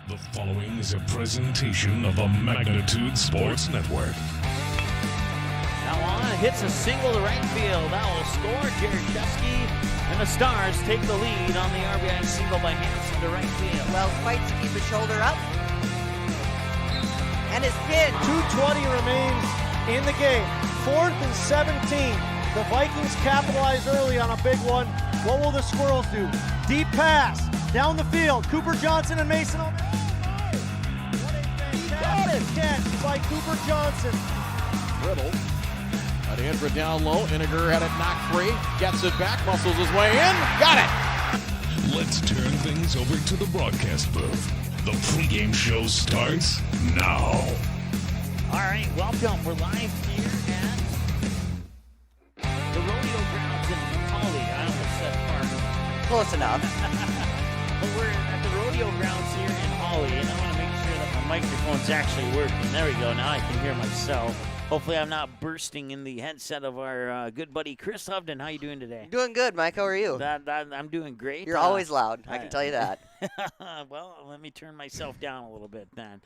The following is a presentation of the Magnitude Sports Network. Now on, hits a single to right field. That will score. Jared Shesky and the Stars take the lead on the RBI single by Hansen to right field. Wells fights to keep his shoulder up. And his pin. 2:20 remains in the game. 4th and 17. The Vikings capitalize early on a big one. What will the Squirrels do? Deep pass down the field. Cooper Johnson and Mason. What a fantastic catch by Cooper Johnson. Riddle. An for down low. Iniger had it knocked free. Gets it back. Muscles his way in. Got it. Let's turn things over to the broadcast booth. The pregame show starts now. All right, welcome. We're live here at the rodeo grounds in Hawley. I almost said Park. Close enough. But we're at the rodeo grounds here in Hawley, and I want to make sure that my microphone's actually working. There we go. Now I can hear myself. Hopefully I'm not bursting in the headset of our good buddy Chris Hovden. How you doing today? Doing good, Mike. How are you? I'm doing great. You're always loud. I can tell you that. Well, let me turn myself down a little bit then.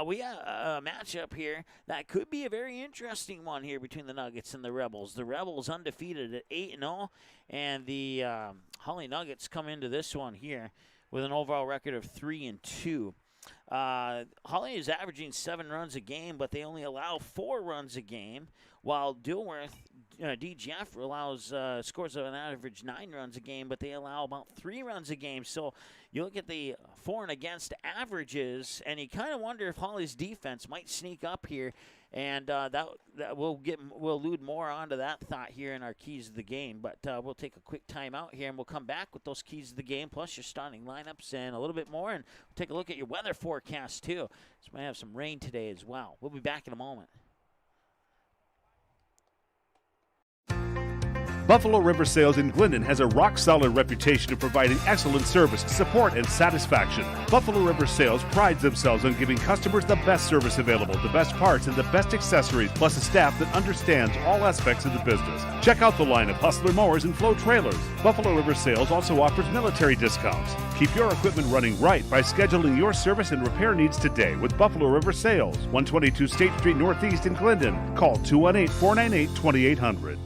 We have a matchup here that could be a very interesting one here between the Nuggets and the Rebels. The Rebels undefeated at 8-0, and the Hawley Nuggets come into this one here with an overall record of 3-2. Hawley is averaging 7 runs a game, but they only allow 4 runs a game, while DGF allows scores of an average 9 runs a game, but they allow about 3 runs a game. So you look at the for and against averages, and you kind of wonder if Hawley's defense might sneak up here, and that we'll allude more onto that thought here in our keys of the game. But we'll take a quick timeout here, and we'll come back with those keys of the game, plus your starting lineups and a little bit more, and we'll take a look at your weather forecast too. So we might have some rain today as well. We'll be back in a moment. Buffalo River Sales in Glendon has a rock-solid reputation of providing excellent service, support, and satisfaction. Buffalo River Sales prides themselves on giving customers the best service available, the best parts, and the best accessories, plus a staff that understands all aspects of the business. Check out the line of Hustler mowers and Flow trailers. Buffalo River Sales also offers military discounts. Keep your equipment running right by scheduling your service and repair needs today with Buffalo River Sales, 122 State Street Northeast in Glendon. Call 218-498-2800.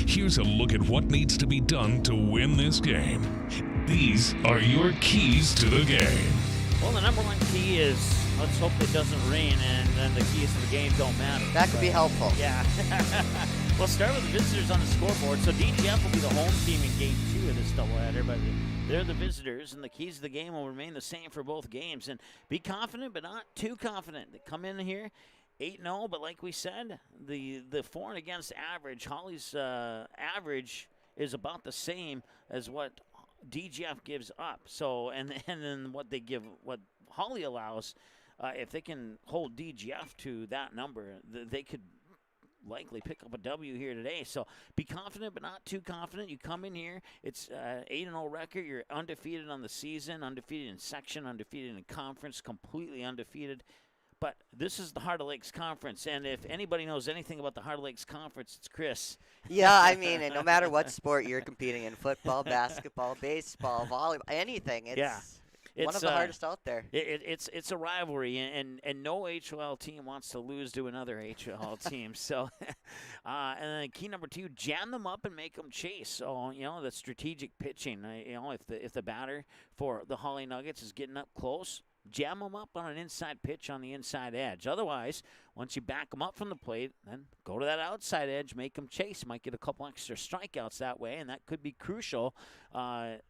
Here's a look at what needs to be done to win this game. These are your keys to the game. Well, the number one key is let's hope it doesn't rain, and then the keys to the game don't matter. That could be helpful. Yeah. We'll start with the visitors on the scoreboard. So DGF will be the home team in Game 2 of this doubleheader, but they're the visitors, and the keys to the game will remain the same for both games. And be confident, but not too confident. They come in here 8-0, but like we said, the for and against average, Hawley's average is about the same as what DGF gives up. So and then what Hawley allows, if they can hold DGF to that number, they could likely pick up a W here today. So be confident, but not too confident. You come in here, it's 8-0 record. You're undefeated on the season, undefeated in section, undefeated in conference, completely undefeated. But this is the Heart of Lakes Conference, and if anybody knows anything about the Heart of Lakes Conference, it's Chris. Yeah, I mean, and no matter what sport you're competing in, football, basketball, baseball, volleyball, anything. It's, yeah. One of the hardest out there. It's a rivalry, and no HOL team wants to lose to another HOL team. So, and then key number 2, jam them up and make them chase. So, the strategic pitching. If the batter for the Hawley Nuggets is getting up close, jam them up on an inside pitch on the inside edge. Otherwise, once you back them up from the plate, then go to that outside edge, make them chase. Might get a couple extra strikeouts that way, and that could be crucial by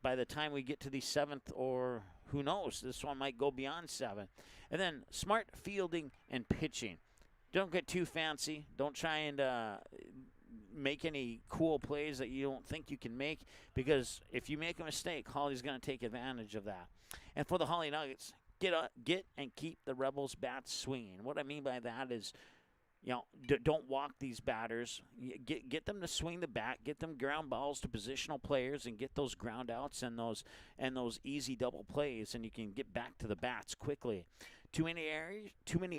the time we get to the 7th, or who knows, this one might go beyond 7. And then smart fielding and pitching. Don't get too fancy. Don't try and make any cool plays that you don't think you can make, because if you make a mistake, Hawley's going to take advantage of that. And for the Hawley Nuggets, get and keep the Rebels bats swinging. What I mean by that is, don't walk these batters. Get them to swing the bat. Get them ground balls to positional players, and get those ground outs and those easy double plays, and you can get back to the bats quickly. Too many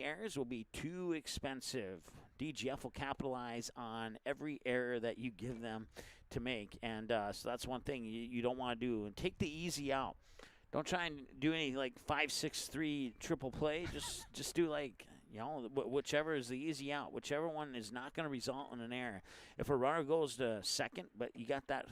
errors will be too expensive. DGF will capitalize on every error that you give them to make, and so that's one thing you don't want to do. And take the easy out. Don't try and do any 5-6-3 triple play. Just do whichever is the easy out. Whichever one is not going to result in an error. If a runner goes to second, but you got that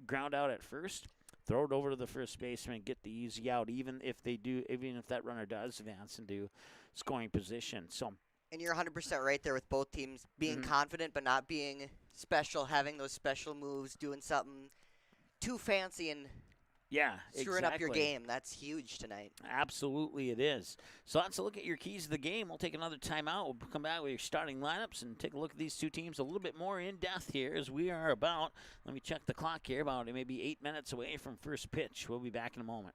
ground out at first, throw it over to the first baseman and get the easy out. Even if that runner does advance into scoring position. So. And you're 100% right there with both teams being confident but not being special, having those special moves, doing something too fancy and screwing up your game. That's huge tonight. Absolutely it is. So let's look at your keys to the game. We'll take another timeout. We'll come back with your starting lineups and take a look at these two teams a little bit more in depth here, as we are about, let me check the clock here, about maybe 8 minutes away from first pitch. We'll be back in a moment.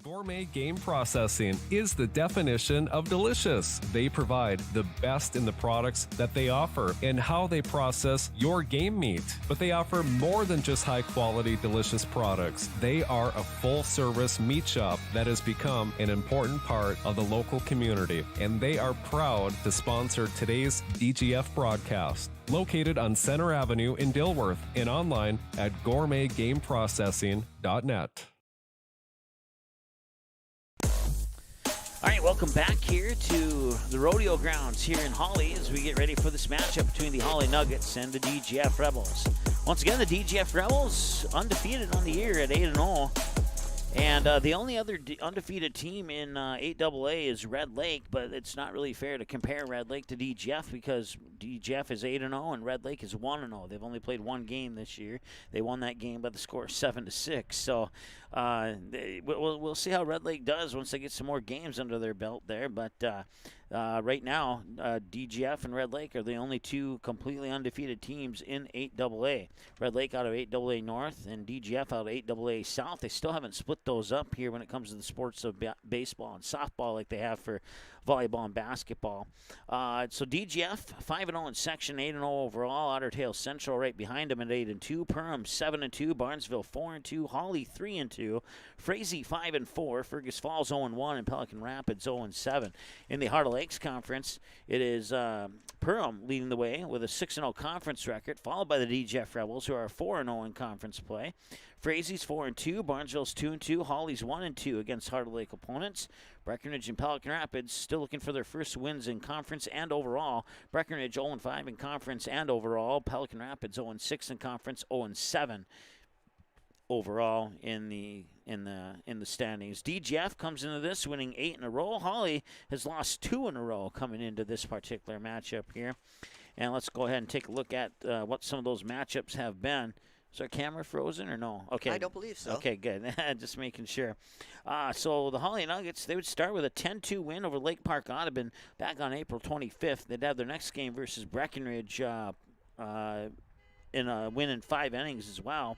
Gourmet Game Processing is the definition of delicious. They provide the best in the products that they offer and how they process your game meat. But they offer more than just high-quality, delicious products. They are a full-service meat shop that has become an important part of the local community, and they are proud to sponsor today's DGF broadcast. Located on Center Avenue in Dilworth and online at gourmetgameprocessing.net. All right, welcome back here to the rodeo grounds here in Hawley as we get ready for this matchup between the Hawley Nuggets and the DGF Rebels. Once again, the DGF Rebels undefeated on the year at 8-0. And the only other undefeated team in 8AA is Red Lake, but it's not really fair to compare Red Lake to DGF because DGF is 8-0 and Red Lake is 1-0. They've only played one game this year. They won that game by the score of 7-6. So we'll see how Red Lake does once they get some more games under their belt there. But right now, DGF and Red Lake are the only two completely undefeated teams in 8AA. Red Lake out of 8AA North and DGF out of 8AA South. They still haven't split those up here when it comes to the sports of baseball and softball like they have for volleyball and basketball. So DGF 5-0 in section, 8-0 overall. Otter Tail Central right behind them at 8-2. Perham 7-2. Barnesville 4-2. Hawley 3-2. Frazee 5-4. Fergus Falls 0-1, and Pelican Rapids 0-7. In the Heart of Lakes Conference, it is Perham leading the way with a 6-0 conference record, followed by the DGF Rebels, who are 4-0 in conference play. Frazee's 4-2, Barnesville's 2-2, Hawley's 1-2 against Heart of Lake opponents. Breckenridge and Pelican Rapids still looking for their first wins in conference and overall. Breckenridge 0-5 in conference and overall. Pelican Rapids 0-6 in conference, 0-7 overall in the standings. DGF comes into this winning 8 in a row. Hawley has lost 2 in a row coming into this particular matchup here. And let's go ahead and take a look at what some of those matchups have been. Is our camera frozen or no? Okay. I don't believe so. Okay, good. Just making sure. So the Hawley Nuggets, they would start with a 10-2 win over Lake Park Audubon back on April 25th. They'd have their next game versus Breckenridge in a win in 5 innings as well.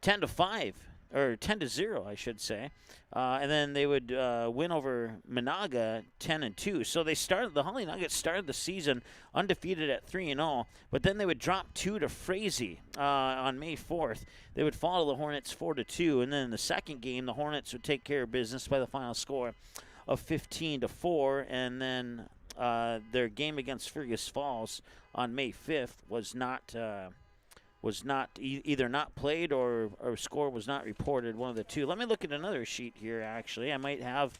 10-5 or 10-0, I should say. And then they would win over Monaga 10-2. So the Hawley Nuggets started the season undefeated at 3-0, but then they would drop 2 to Frazee on May 4th. They would follow the Hornets 4-2, and then in the second game, the Hornets would take care of business by the final score of 15-4, and then their game against Fergus Falls on May 5th was either not played or score was not reported, one of the two. Let me look at another sheet here, actually. I might have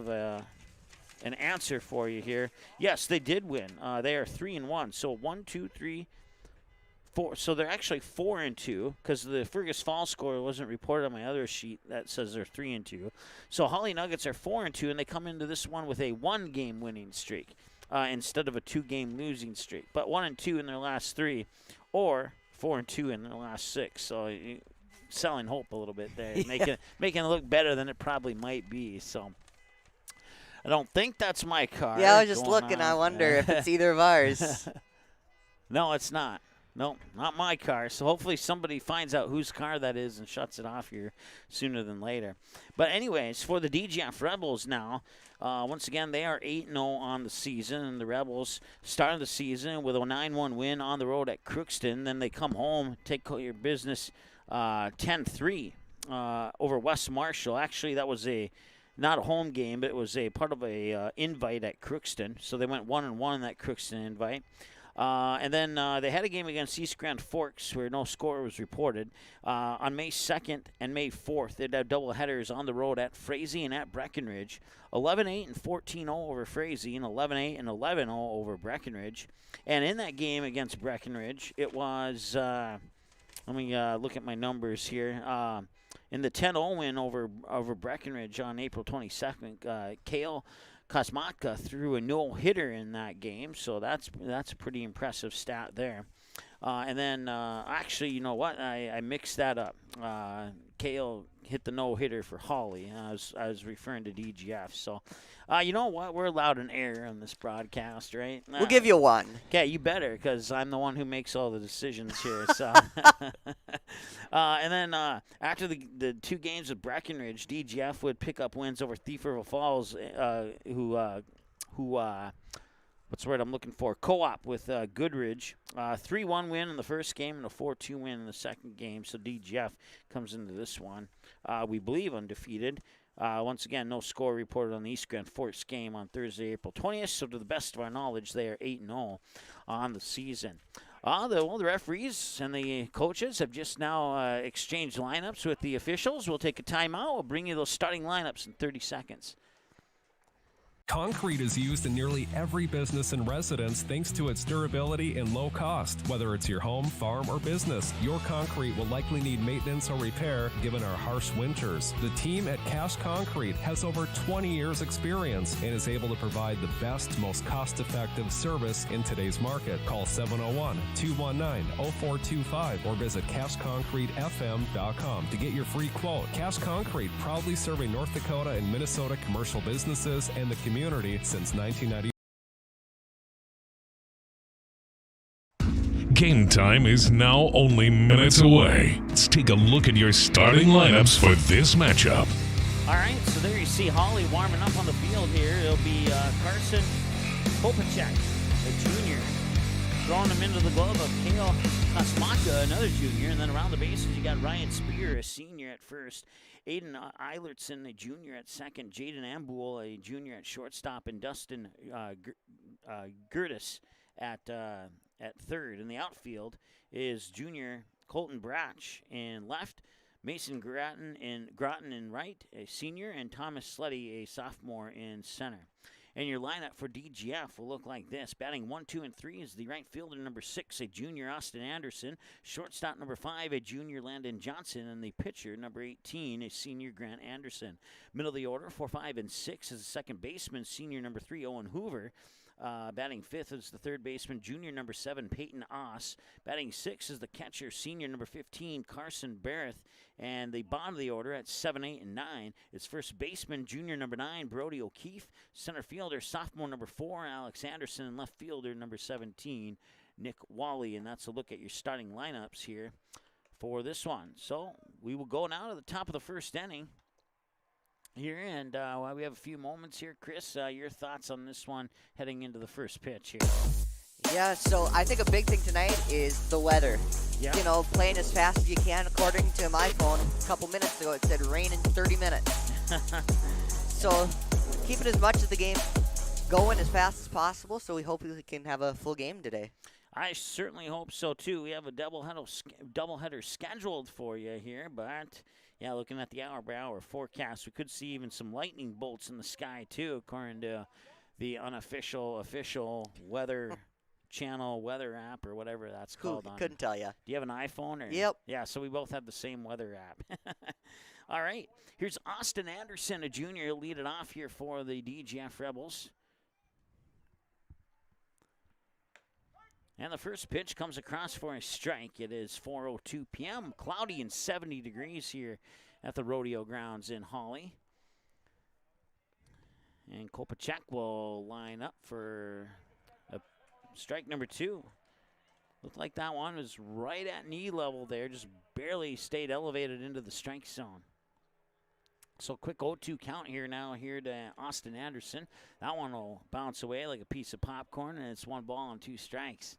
an answer for you here. Yes, they did win. They are 3-1. So 1, 2, 3, 4. So they're actually 4-2 because the Fergus Falls score wasn't reported on my other sheet that says they're 3-2. So Hawley Nuggets are 4-2, and they come into this one with a 1-game winning streak instead of a 2-game losing streak. But 1-2 in their last 3. Or 4-2 in the last 6, so selling hope a little bit there, making it look better than it probably might be. So I don't think that's my car. Yeah, I was just looking. I wonder if it's either of ours. No, it's not. No, not my car. So hopefully somebody finds out whose car that is and shuts it off here sooner than later. But anyways, for the DGF Rebels now, once again, they are 8-0 on the season, and the Rebels started the season with a 9-1 win on the road at Crookston. Then they come home, take care of your business 10-3 over West Marshall. Actually, that was not a home game, but it was a part of a invite at Crookston. So they went 1-1 in that Crookston invite. And then they had a game against East Grand Forks where no score was reported. On May 2nd and May 4th, they'd have double headers on the road at Frazee and at Breckenridge. 11-8 and 14-0 over Frazee, and 11-8 and 11-0 over Breckenridge. And in that game against Breckenridge, it was, let me look at my numbers here. In the 10-0 win over Breckenridge on April 22nd, Kale Kosmatka threw a no-hitter in that game, so that's a pretty impressive stat there. And then, actually, you know what? I mixed that up. Kale hit the no-hitter for Hawley. I was referring to DGF. So, you know what? We're allowed an error on this broadcast, right? We'll give you one. Okay, you better, because I'm the one who makes all the decisions here. So, and then after the 2 games with Breckenridge, DGF would pick up wins over Thief River Falls, who what's the word I'm looking for? Co-op with Goodridge. 3-1 win in the first game and a 4-2 win in the second game. So DGF comes into this one, we believe, undefeated. Once again, no score reported on the East Grand Forks game on Thursday, April 20th. So to the best of our knowledge, they are 8-0 on the season. The referees and the coaches have just now exchanged lineups with the officials. We'll take a timeout. We'll bring you those starting lineups in 30 seconds. Concrete is used in nearly every business and residence thanks to its durability and low cost. Whether it's your home, farm, or business, your concrete will likely need maintenance or repair given our harsh winters. The team at Cash Concrete has over 20 years experience and is able to provide the best, most cost-effective service in today's market. Call 701-219-0425 or visit cashconcretefm.com to get your free quote. Cash Concrete, proudly serving North Dakota and Minnesota commercial businesses and the community since 1990. Game time is now only minutes away. Let's take a look at your starting lineups for this matchup. All right, so there you see Hawley warming up on the field here. It'll be Carson Popacek, a junior, throwing him into the glove of Kale Kosmatka, another junior. And then around the bases, you got Ryan Spear, a senior at first. Aiden Eilertson, a junior at second. Jaden Ambul, a junior at shortstop. And Dustin Gertis at third. In the outfield is junior Colton Bratch in left. Mason Groton in right, a senior. And Thomas Sleddy, a sophomore, in center. And your lineup for DGF will look like this. Batting 1, 2, and 3 is the right fielder, number 6, a junior Austin Anderson. Shortstop, number 5, a junior Landon Johnson. And the pitcher, number 18, a senior Grant Anderson. Middle of the order, 4, 5, and 6 is the second baseman, senior number 3, Owen Hoover. Batting 5th is the third baseman, junior number 7, Peyton Oss. Batting 6th is the catcher, senior number 15, Carson Barrett. And the bottom of the order at 7, 8, and 9 is first baseman, junior number 9, Brody O'Keefe. Center fielder, sophomore number 4, Alex Anderson. And left fielder, number 17, Nick Wally. And that's a look at your starting lineups here for this one. So we will go now to the top of the first inning here, and while we have a few moments here, Chris, your thoughts on this one heading into the first pitch here? Yeah, so I think a big thing tonight is the weather. Yeah. You know, playing as fast as you can. According to my phone, a couple minutes ago, it said rain in 30 minutes. So keeping as much of the game going as fast as possible, so we hope we can have a full game today. I certainly hope so, too. We have a doubleheader scheduled for you here, but, yeah, looking at the hour-by-hour forecast, we could see even some lightning bolts in the sky, too, according to the official weather channel weather app or whatever that's called. Couldn't tell you. Do you have an iPhone? Or? Yep. Yeah, so we both have the same weather app. All right, here's Austin Anderson, a junior. He'll lead it off here for the DGF Rebels. And the first pitch comes across for a strike. It is 4:02 p.m. Cloudy and 70 degrees here at the rodeo grounds in Hawley. And Kopacek will line up for strike number 2. Looked like that one was right at knee level there, just barely stayed elevated into the strike zone. So quick 0-2 count here now here to Austin Anderson. That one will bounce away like a piece of popcorn, and it's 1 ball and 2 strikes.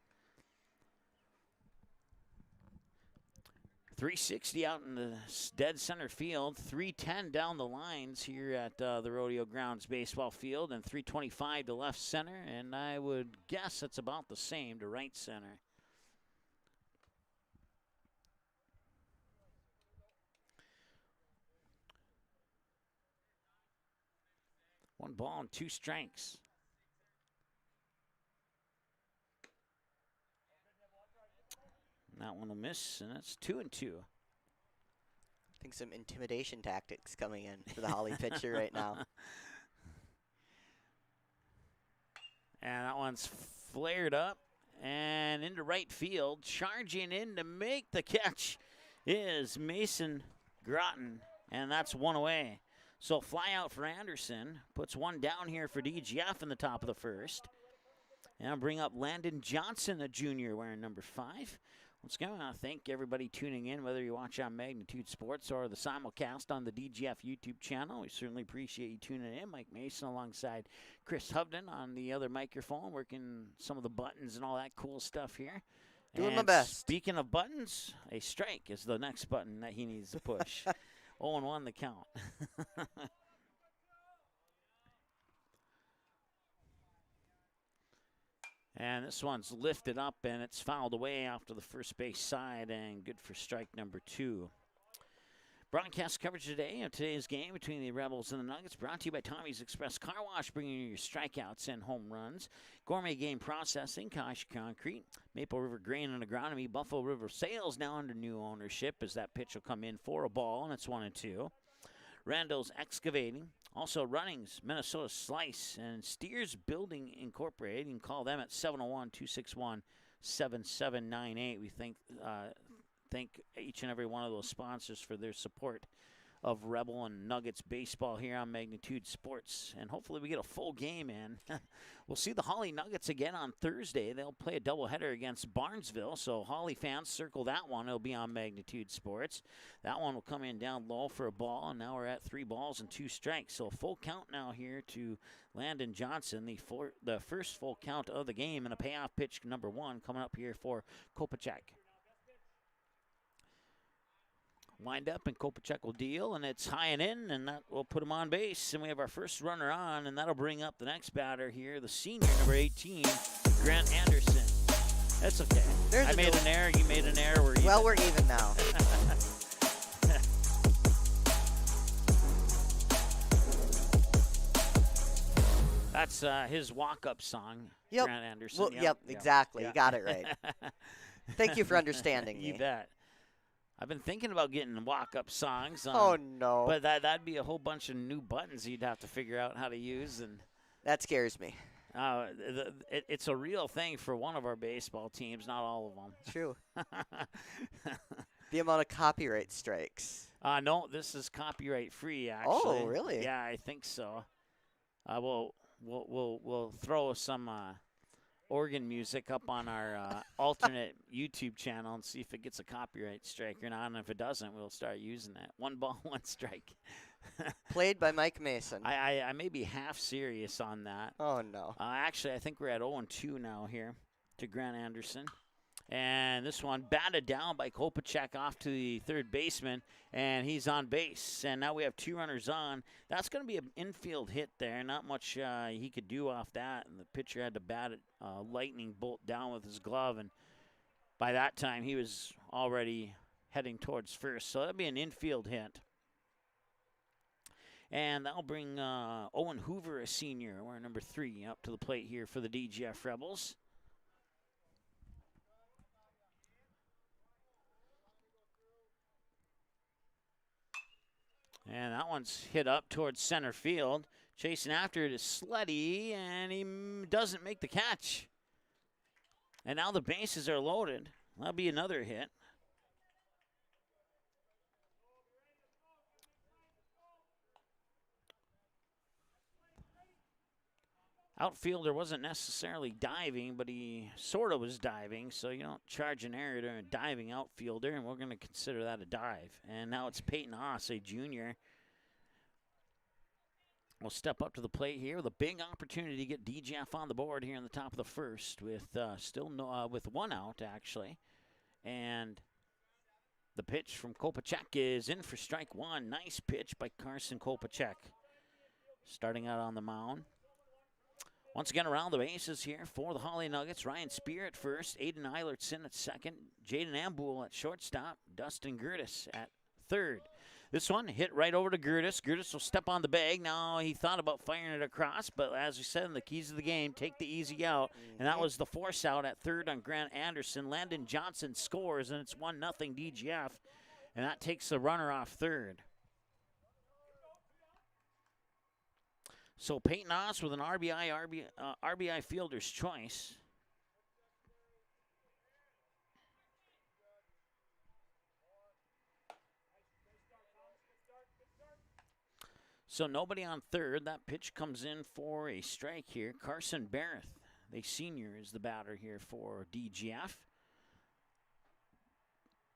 360 out in the dead center field, 310 down the lines here at the Rodeo Grounds baseball field, and 325 to left center, and I would guess it's about the same to right center. One ball and 2 strikes. That one will miss, and it's 2-2. I think some intimidation tactics coming in for the Hawley pitcher right now. And that one's flared up and into right field. Charging in to make the catch is Mason Groton, and that's 1 away. So fly out for Anderson. Puts 1 down here for DGF in the top of the first. And I'll bring up Landon Johnson, a junior, wearing number 5. Once again, I want to thank everybody tuning in, whether you watch on Magnitude Sports or the simulcast on the DGF YouTube channel. We certainly appreciate you tuning in. Mike Mason alongside Chris Hubden on the other microphone, working some of the buttons and all that cool stuff here. Doing my best. Speaking of buttons, a strike is the next button that he needs to push. 0-1 the count. And this one's lifted up, and it's fouled away after the first base side, and good for strike number 2. Broadcast coverage today of today's game between the Rebels and the Nuggets, brought to you by Tommy's Express Car Wash, bringing you your strikeouts and home runs. Gourmet Game Processing, Kosh Concrete, Maple River Grain and Agronomy, Buffalo River Sales now under new ownership as that pitch will come in for a ball, and it's 1-2. Randall's Excavating, also Runnings, Minnesota Slice, and Steers Building Incorporated. You can call them at 701-261-7798. We thank each and every one of those sponsors for their support of Rebel and Nuggets baseball here on Magnitude Sports. And hopefully we get a full game in. We'll see the Hawley Nuggets again on Thursday. They'll play a doubleheader against Barnesville. So Hawley fans, circle that one. It'll be on Magnitude Sports. That one will come in down low for a ball. And now we're at 3 balls and 2 strikes. So a full count now here to Landon Johnson. The first full count of the game, and a payoff pitch number 1 coming up here for Kopacek. Wind up, and Kopacek will deal, and it's high and in, and that will put him on base. And we have our first runner on, and that'll bring up the next batter here, the senior, number 18, Grant Anderson. That's okay. I made an error. You made an error. We're even. Well, we're even now. That's his walk-up song, yep. Grant Anderson. Well, yep, exactly. You got it right. Thank you for understanding me. You bet. I've been thinking about getting walk-up songs. Oh, no. But that'd be a whole bunch of new buttons you'd have to figure out how to use. And that scares me. It's a real thing for one of our baseball teams, not all of them. True. The amount of copyright strikes. No, this is copyright-free, actually. Oh, really? Yeah, I think so. We'll throw some organ music up on our alternate YouTube channel and see if it gets a copyright strike or not. And if it doesn't, we'll start using that. 1 ball, 1 strike. Played by Mike Mason. I may be half serious on that. Oh, no. Actually, I think we're at 0-2 now here to Grant Anderson. And this one batted down by Kopacek off to the third baseman, and he's on base. And now we have 2 runners on. That's going to be an infield hit there. Not much he could do off that, and the pitcher had to bat it lightning bolt down with his glove. And by that time, he was already heading towards first. So that'll be an infield hit. And that'll bring Owen Hoover, a senior, or number 3, up to the plate here for the DGF Rebels. And that one's hit up towards center field. Chasing after it is Sleddy, and he doesn't make the catch. And now the bases are loaded. That'll be another hit. Outfielder wasn't necessarily diving, but he sort of was diving, so you don't charge an error to a diving outfielder, and we're going to consider that a dive. And now it's Peyton Haas, a junior. We'll step up to the plate here with a big opportunity to get DGF on the board here in the top of the first with with 1 out, actually. And the pitch from Kopacek is in for strike 1. Nice pitch by Carson Kopacek. Starting out on the mound. Once again, around the bases here for the Hawley Nuggets. Ryan Spear at first, Aiden Eilertson at second, Jaden Ambuhl at shortstop, Dustin Gertis at third. This one hit right over to Gertis. Gertis will step on the bag. Now he thought about firing it across, but as we said in the keys of the game, take the easy out. And that was the force out at third on Grant Anderson. Landon Johnson scores, and it's 1-0 DGF. And that takes the runner off third. So Peyton Haas with an RBI fielder's choice. So nobody on third. That pitch comes in for a strike here. Carson Barrett, the senior, is the batter here for DGF.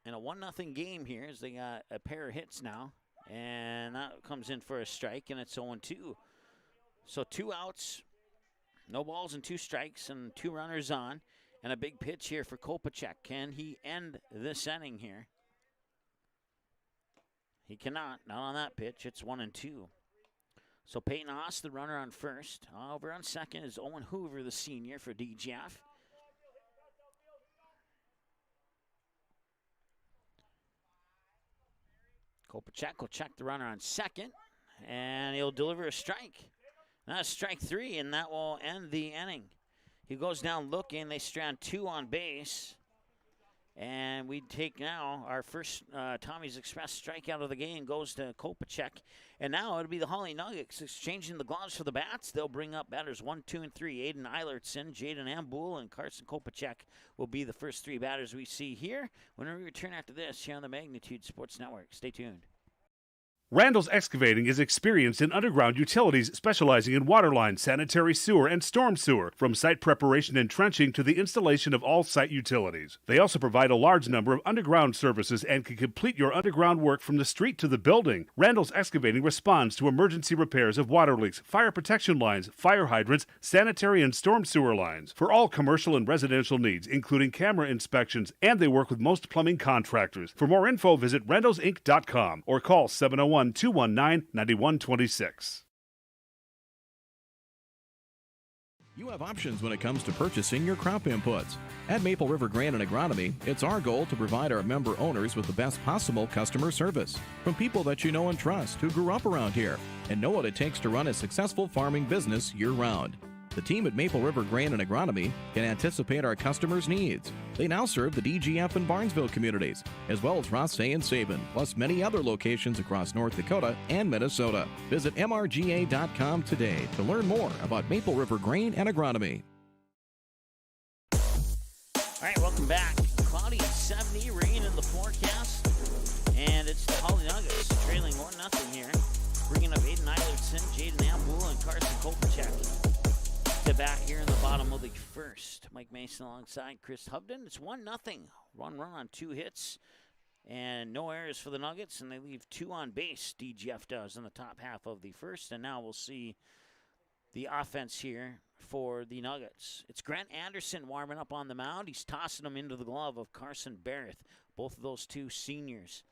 And a 1-0 game here as they got a pair of hits now. And that comes in for a strike, and it's 0-2. So 2 outs, no balls and 2 strikes, and 2 runners on. And a big pitch here for Kopacek. Can he end this inning here? He cannot. Not on that pitch. It's 1-2. So Peyton Haas, the runner on first. Over on second is Owen Hoover, the senior, for DGF. Kopacek will check the runner on second, and he'll deliver a strike. That's strike 3, and that will end the inning. He goes down looking. They strand 2 on base. And we take now our first Tommy's Express strikeout of the game goes to Kopacek. And now it'll be the Hawley Nuggets exchanging the gloves for the bats. They'll bring up batters 1, 2, and 3. Aiden Eilertson, Jaden Ambuhl, and Carson Kopacek will be the first 3 batters we see here. When we return after this here on the Magnitude Sports Network. Stay tuned. Randall's Excavating is experienced in underground utilities, specializing in water line, sanitary sewer, and storm sewer, from site preparation and trenching to the installation of all site utilities. They also provide a large number of underground services and can complete your underground work from the street to the building. Randall's Excavating responds to emergency repairs of water leaks, fire protection lines, fire hydrants, sanitary and storm sewer lines, for all commercial and residential needs, including camera inspections, and they work with most plumbing contractors. For more info, visit randallsinc.com or call 701-219-9126. You have options when it comes to purchasing your crop inputs. At Maple River Grain and Agronomy, it's our goal to provide our member owners with the best possible customer service from people that you know and trust who grew up around here and know what it takes to run a successful farming business year-round. The team at Maple River Grain and Agronomy can anticipate our customers' needs. They now serve the DGF and Barnesville communities, as well as Rothsay and Sabin, plus many other locations across North Dakota and Minnesota. Visit mrga.com today to learn more about Maple River Grain and Agronomy. All right, welcome back. Cloudy and 70, rain in the forecast, and it's the Hawley Nuggets trailing 1-0 here. Bringing up Aiden Eilertson, Jaden Ambuhl, and Carson Kopacek to back here in the bottom of the first. Mike Mason alongside Chris Hovden. It's 1-0. One run on 2 hits. And no errors for the Nuggets, and they leave 2 on base, DGF does, in the top half of the first. And now we'll see the offense here for the Nuggets. It's Grant Anderson warming up on the mound. He's tossing them into the glove of Carson Barrett, both of those 2 seniors.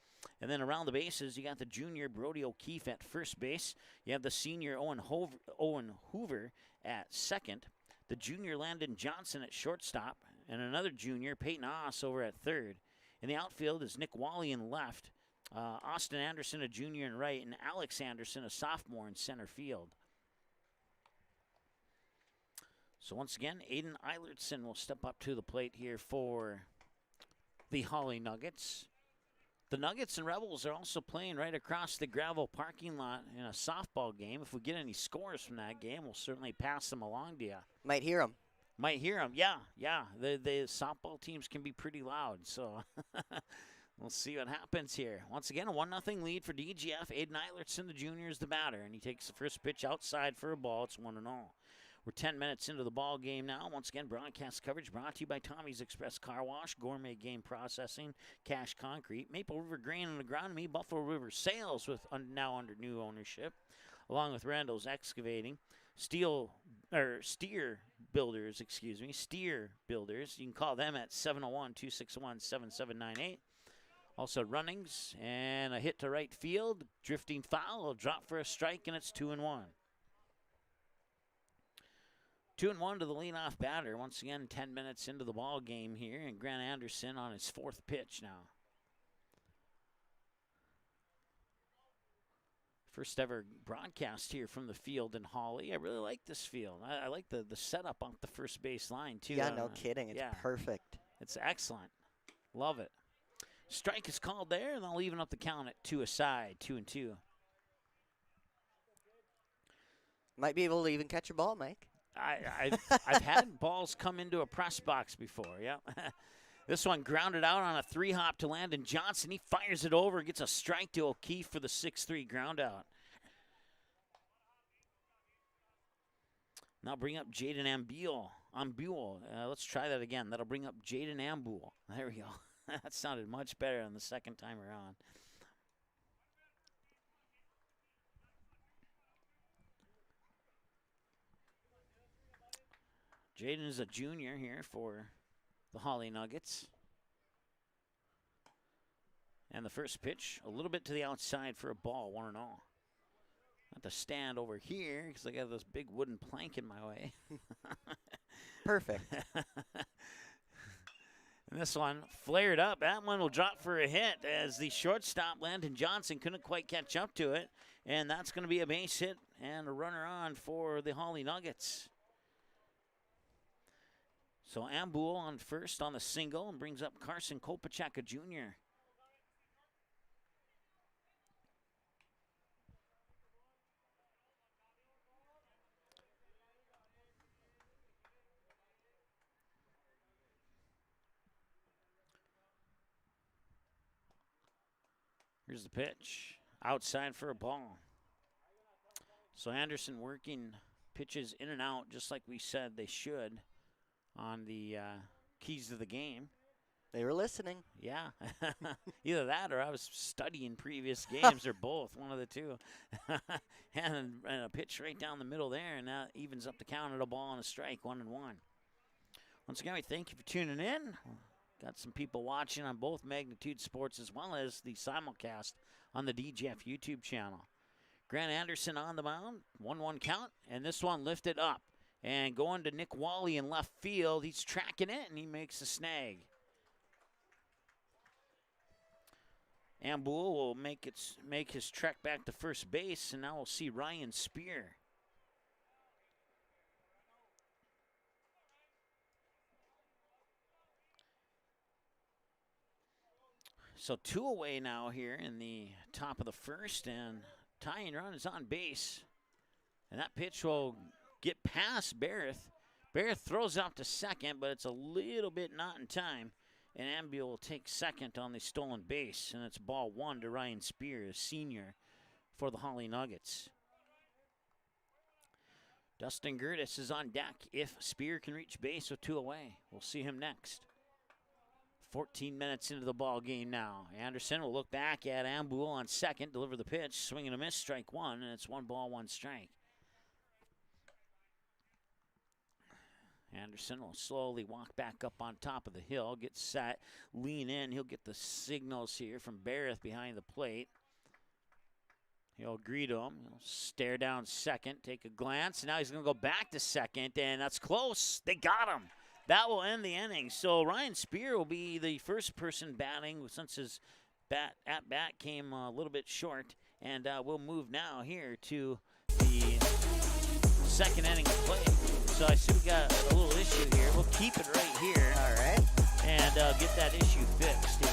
And then around the bases, you got the junior Brody O'Keefe at first base. You have the senior Owen Hoover at second. The junior Landon Johnson at shortstop. And another junior, Peyton Oss, over at third. In the outfield is Nick Wally in left, Austin Anderson, a junior, in right, and Alex Anderson, a sophomore, in center field. So once again, Aiden Eilertson will step up to the plate here for the Hawley Nuggets. The Nuggets and Rebels are also playing right across the gravel parking lot in a softball game. If we get any scores from that game, we'll certainly pass them along to you. Might hear them. Might hear them, yeah. The softball teams can be pretty loud, so we'll see what happens here. Once again, a 1-0 lead for DGF. Aiden Eilertson, the junior, is the batter, and he takes the first pitch outside for a ball. It's 1-0. We're 10 minutes into the ball game now. Once again, broadcast coverage brought to you by Tommy's Express Car Wash, Gourmet Game Processing, Cash Concrete, Maple River Grain and Agronomy, Buffalo River Sales, with now under new ownership, along with Randall's Excavating, Steer Builders. You can call them at 701-261-7798. Also runnings and a hit to right field. Drifting foul, a drop for a strike, and it's 2-1. 2-1 to the leadoff batter. Once again, 10 minutes into the ball game here, and Grant Anderson on his 4th pitch now. First ever broadcast here from the field in Hawley. I really like this field. I like the setup off the first base line, too. Yeah, no kidding. It's perfect. It's excellent. Love it. Strike is called there, and they'll even up the count at 2 aside, 2-2. Might be able to even catch a ball, Mike. I've had balls come into a press box before, yeah. This one grounded out on a 3-hop to Landon Johnson. He fires it over, gets a strike to O'Keefe for the 6-3 ground out. Now bring up Jaden Ambule. Let's try that again. That'll bring up Jaden Ambule. There we go. That sounded much better than the second time around. Jaden is a junior here for the Hawley Nuggets. And the first pitch, a little bit to the outside for a ball, 1-0. Have to stand over here because I got this big wooden plank in my way. Perfect. And this one flared up. That one will drop for a hit as the shortstop, Landon Johnson, couldn't quite catch up to it. And that's going to be a base hit and a runner on for the Hawley Nuggets. So Ambule on first on the single and brings up Carson Kopachek, a junior. Here's the pitch. Outside for a ball. So Anderson working pitches in and out just like we said they should on the keys to the game. They were listening. Yeah. Either that or I was studying previous games or both, one of the two. and a pitch right down the middle there, and that evens up the count at a ball and a strike, 1-1. Once again, we thank you for tuning in. Got some people watching on both Magnitude Sports as well as the simulcast on the DGF YouTube channel. Grant Anderson on the mound, 1-1 count, and this one lifted up. And going to Nick Wally in left field. He's tracking it, and he makes a snag. Ambule will make his trek back to first base, and now we'll see Ryan Spear. So 2 away now here in the top of the first, and tying run is on base. And that pitch will get past Barrett. Barrett throws out to second, but it's a little bit not in time. And Ambule will take second on the stolen base, and it's ball 1 to Ryan Spear, a senior for the Hawley Nuggets. Dustin Gertis is on deck if Spear can reach base with 2 away. We'll see him next. 14 minutes into the ball game now. Anderson will look back at Ambul on second, deliver the pitch, swing and a miss, strike 1, and it's 1 ball, 1 strike. Anderson will slowly walk back up on top of the hill, get set, lean in. He'll get the signals here from Barrett behind the plate. He'll greet him. He'll stare down second, take a glance. And now he's going to go back to second, and that's close. They got him. That will end the inning. So Ryan Spear will be the first person batting since his at-bat came a little bit short. And we'll move now here to the second inning of play. So I see we got a little issue here. We'll keep it right here. All right. And get that issue fixed here.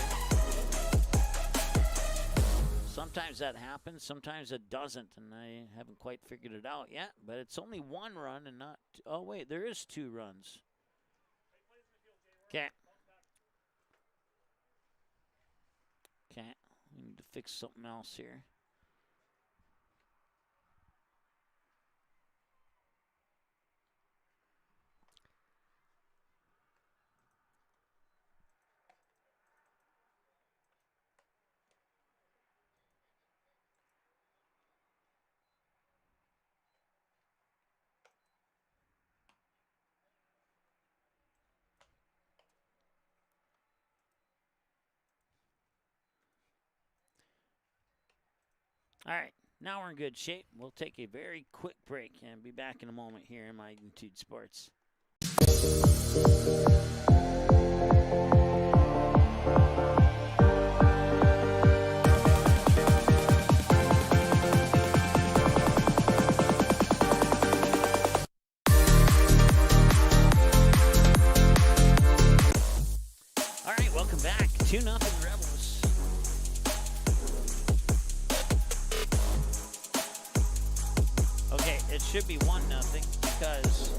Sometimes that happens, sometimes it doesn't, and I haven't quite figured it out yet. But it's only 1 run and not – oh, wait, there is 2 runs. Okay. Okay, we need to fix something else here. All right, now we're in good shape. We'll take a very quick break and be back in a moment here in Magnitude Sports. All right, welcome back. 2-0 Rebels. It should be 1-0 because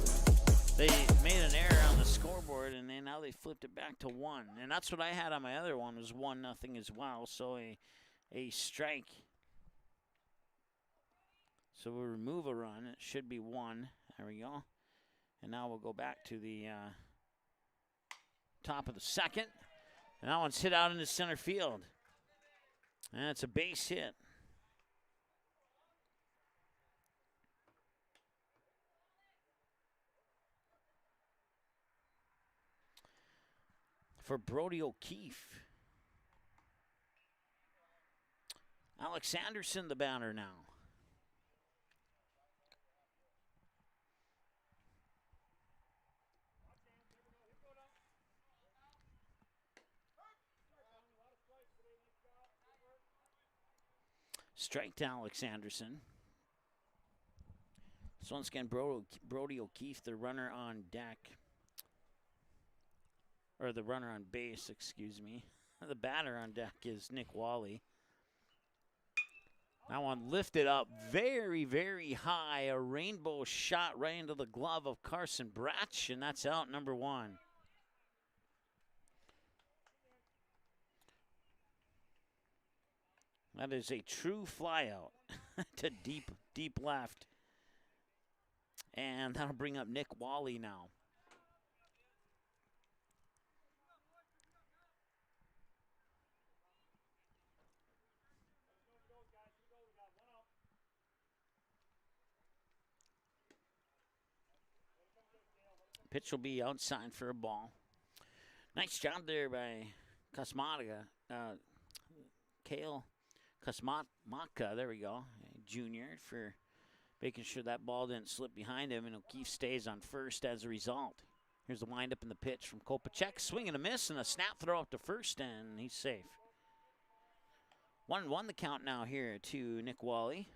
they made an error on the scoreboard and then now they flipped it back to 1. And that's what I had on my other one was 1-0 as well. So a strike. So we'll remove a run. It should be 1. There we go. And now we'll go back to the top of the second. And that one's hit out into center field. And it's a base hit. For Brody O'Keefe. Alex Anderson, the batter now. Strike to Alex Anderson. So once again, Brody O'Keefe, the runner on deck. Or the runner on base, excuse me. The batter on deck is Nick Wally. That one lifted up very, very high. A rainbow shot right into the glove of Carson Bratch, and that's out number 1. That is a true flyout to deep left. And that'll bring up Nick Wally now. Pitch will be outside for a ball. Nice job there by Kosmatka. Kale Kosmatka, there we go, junior, for making sure that ball didn't slip behind him, and O'Keefe stays on first as a result. Here's the windup and the pitch from Kopacek. Swing and a miss, and a snap throw up to first, and he's safe. 1-1 the count now here to Nick Wally.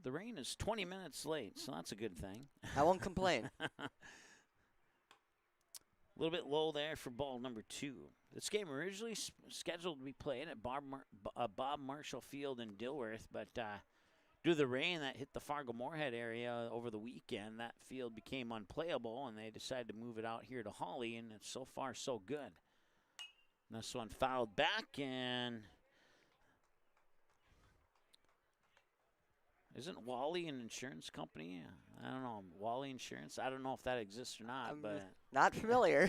The rain is 20 minutes late, so that's a good thing. I won't complain. A little bit low there for ball number 2. This game originally scheduled to be played at Bob Marshall Field in Dilworth, but due to the rain that hit the Fargo-Moorhead area over the weekend, that field became unplayable, and they decided to move it out here to Hawley, and it's so far so good. This one fouled back, and isn't Wally an insurance company? I don't know. Wally Insurance? I don't know if that exists or not. But not familiar.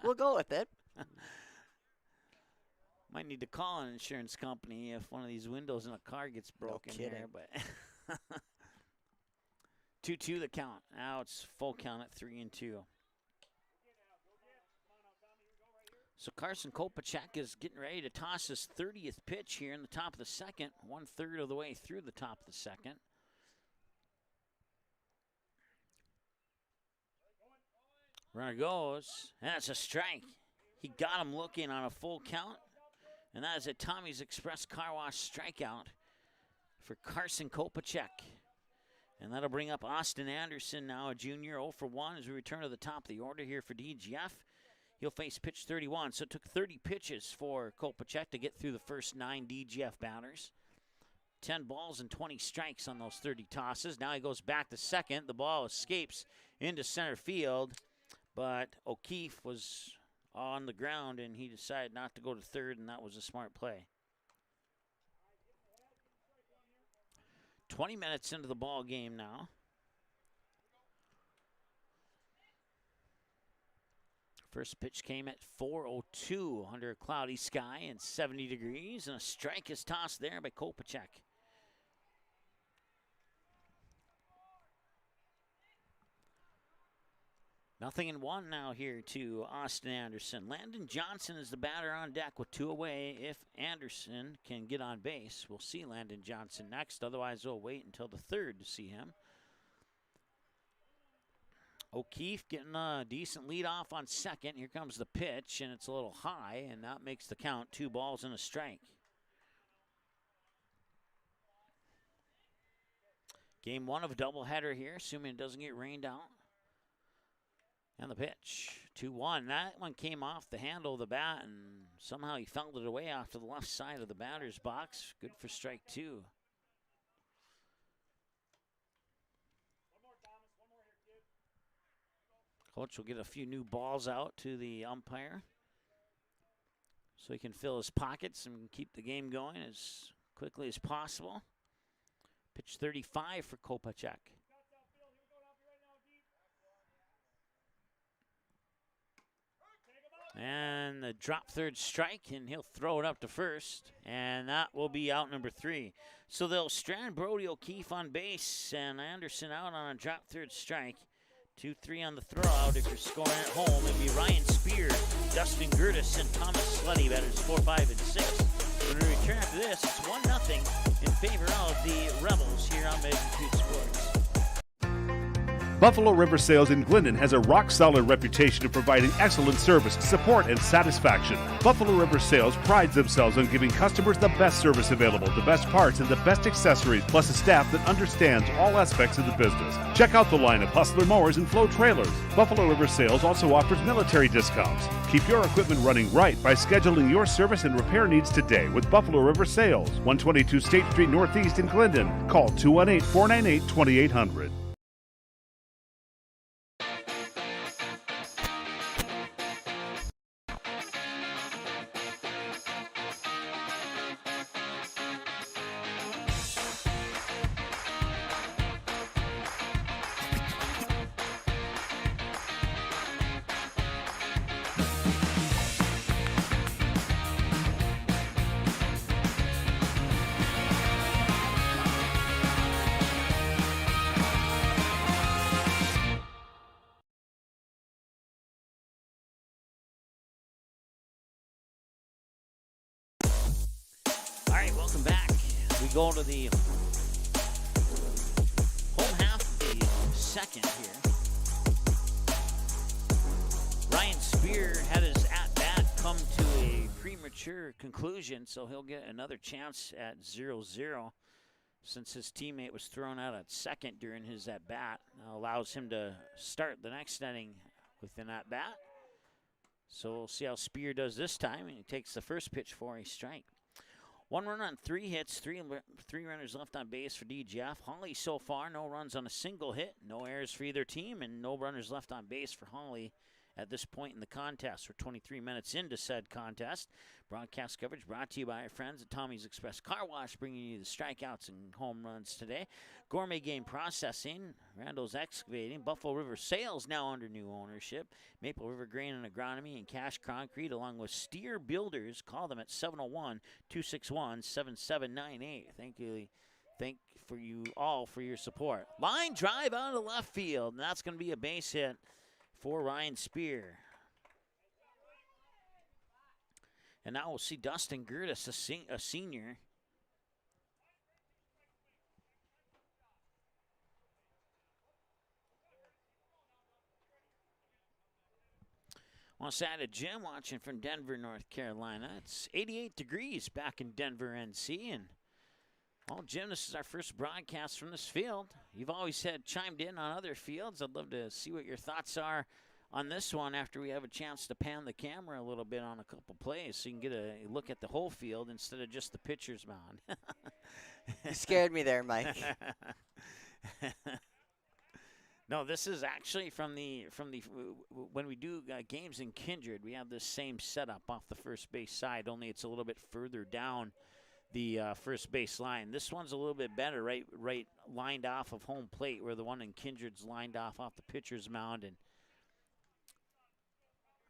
We'll go with it. Might need to call an insurance company if one of these windows in a car gets broken here. But 2-2 the count. Now it's full count at 3-2. So Carson Kopacek is getting ready to toss his 30th pitch here in the top of the second, 1/3 of the way through the top of the second. Runner goes, and that's a strike. He got him looking on a full count, and that is a Tommy's Express Car Wash strikeout for Carson Kopacek. And that'll bring up Austin Anderson, now a junior, 0 for 1 as we return to the top of the order here for DGF. He'll face pitch 31, so it took 30 pitches for Kopacek to get through the first 9 DGF batters. 10 balls and 20 strikes on those 30 tosses. Now he goes back to second. The ball escapes into center field, but O'Keefe was on the ground, and he decided not to go to third, and that was a smart play. 20 minutes into the ball game now. First pitch came at 4:02 under a cloudy sky and 70 degrees, and a strike is tossed there by Kopacek. Nothing in one now here to Austin Anderson. Landon Johnson is the batter on deck with 2 away. If Anderson can get on base, we'll see Landon Johnson next. Otherwise, we'll wait until the 3rd to see him. O'Keefe getting a decent lead off on second. Here comes the pitch, and it's a little high, and that makes the count 2 balls and a strike. Game 1 of a doubleheader here, assuming it doesn't get rained out. And the pitch, 2-1. That one came off the handle of the bat, and somehow he fouled it away off to the left side of the batter's box. Good for strike 2. Coach will get a few new balls out to the umpire so he can fill his pockets and keep the game going as quickly as possible. Pitch 35 for Kopacek. And the drop third strike, and he'll throw it up to first, and that will be out number 3. So they'll strand Brody O'Keefe on base and Anderson out on a drop third strike. 2-3 on the throw out. If you're scoring at home, it'll be Ryan Spear, Dustin Gertis, and Thomas Sleddy, batters 4, 5, and 6. When we return after this, it's 1-0 in favor of the Rebels here on Magnitude Sports. Buffalo River Sales in Glendon has a rock-solid reputation of providing excellent service, support, and satisfaction. Buffalo River Sales prides themselves on giving customers the best service available, the best parts, and the best accessories, plus a staff that understands all aspects of the business. Check out the line of Hustler mowers and Flow trailers. Buffalo River Sales also offers military discounts. Keep your equipment running right by scheduling your service and repair needs today with Buffalo River Sales, 122 State Street Northeast in Glendon. Call 218-498-2800. Welcome back. We go to the home half of the second here. Ryan Spear had his at-bat come to a premature conclusion, so he'll get another chance at 0-0 since his teammate was thrown out at second during his at-bat. Allows him to start the next inning with an at-bat. So we'll see how Spear does this time, and he takes the first pitch for a strike. 1 run on 3 hits, three runners left on base for DGF. Hawley so far, no runs on a single hit, no errors for either team, and no runners left on base for Hawley at this point in the contest. We're 23 minutes into said contest. Broadcast coverage brought to you by our friends at Tommy's Express Car Wash, bringing you the strikeouts and home runs today. Gourmet Game Processing, Randall's Excavating, Buffalo River Sales now under new ownership, Maple River Grain and Agronomy, and Cash Concrete, along with Steer Builders. Call them at 701-261-7798. Thank for you all for your support. Line drive out of left field, and that's going to be a base hit for Ryan Spear. And now we'll see Dustin Gertis, a senior. I want to say hi to Jim watching from Denver, North Carolina. It's 88 degrees back in Denver, NC. And, well, Jim, this is our first broadcast from this field. You've always chimed in on other fields. I'd love to see what your thoughts are on this one after we have a chance to pan the camera a little bit on a couple plays so you can get a look at the whole field instead of just the pitcher's mound. You scared me there, Mike. No, this is actually from the when we do games in Kindred, we have this same setup off the first base side, only it's a little bit further down the first base line. This one's a little bit better, right lined off of home plate, where the one in Kindred's lined off the pitcher's mound, and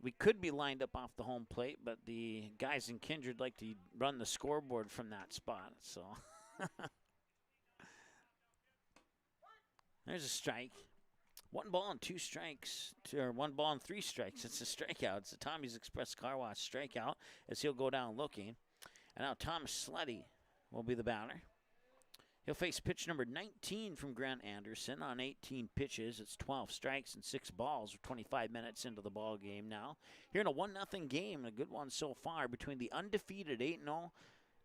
we could be lined up off the home plate, but the guys in Kindred like to run the scoreboard from that spot. So there's a strike. 1 ball and 2 strikes, or 1 ball and 3 strikes. It's a strikeout. It's a Tommy's Express Car Wash strikeout as he'll go down looking. And now Thomas Sleddy will be the batter. He'll face pitch number 19 from Grant Anderson on 18 pitches. It's 12 strikes and 6 balls. We're 25 minutes into the ball game now. Here in a 1-0 game, a good one so far, between the undefeated 8-0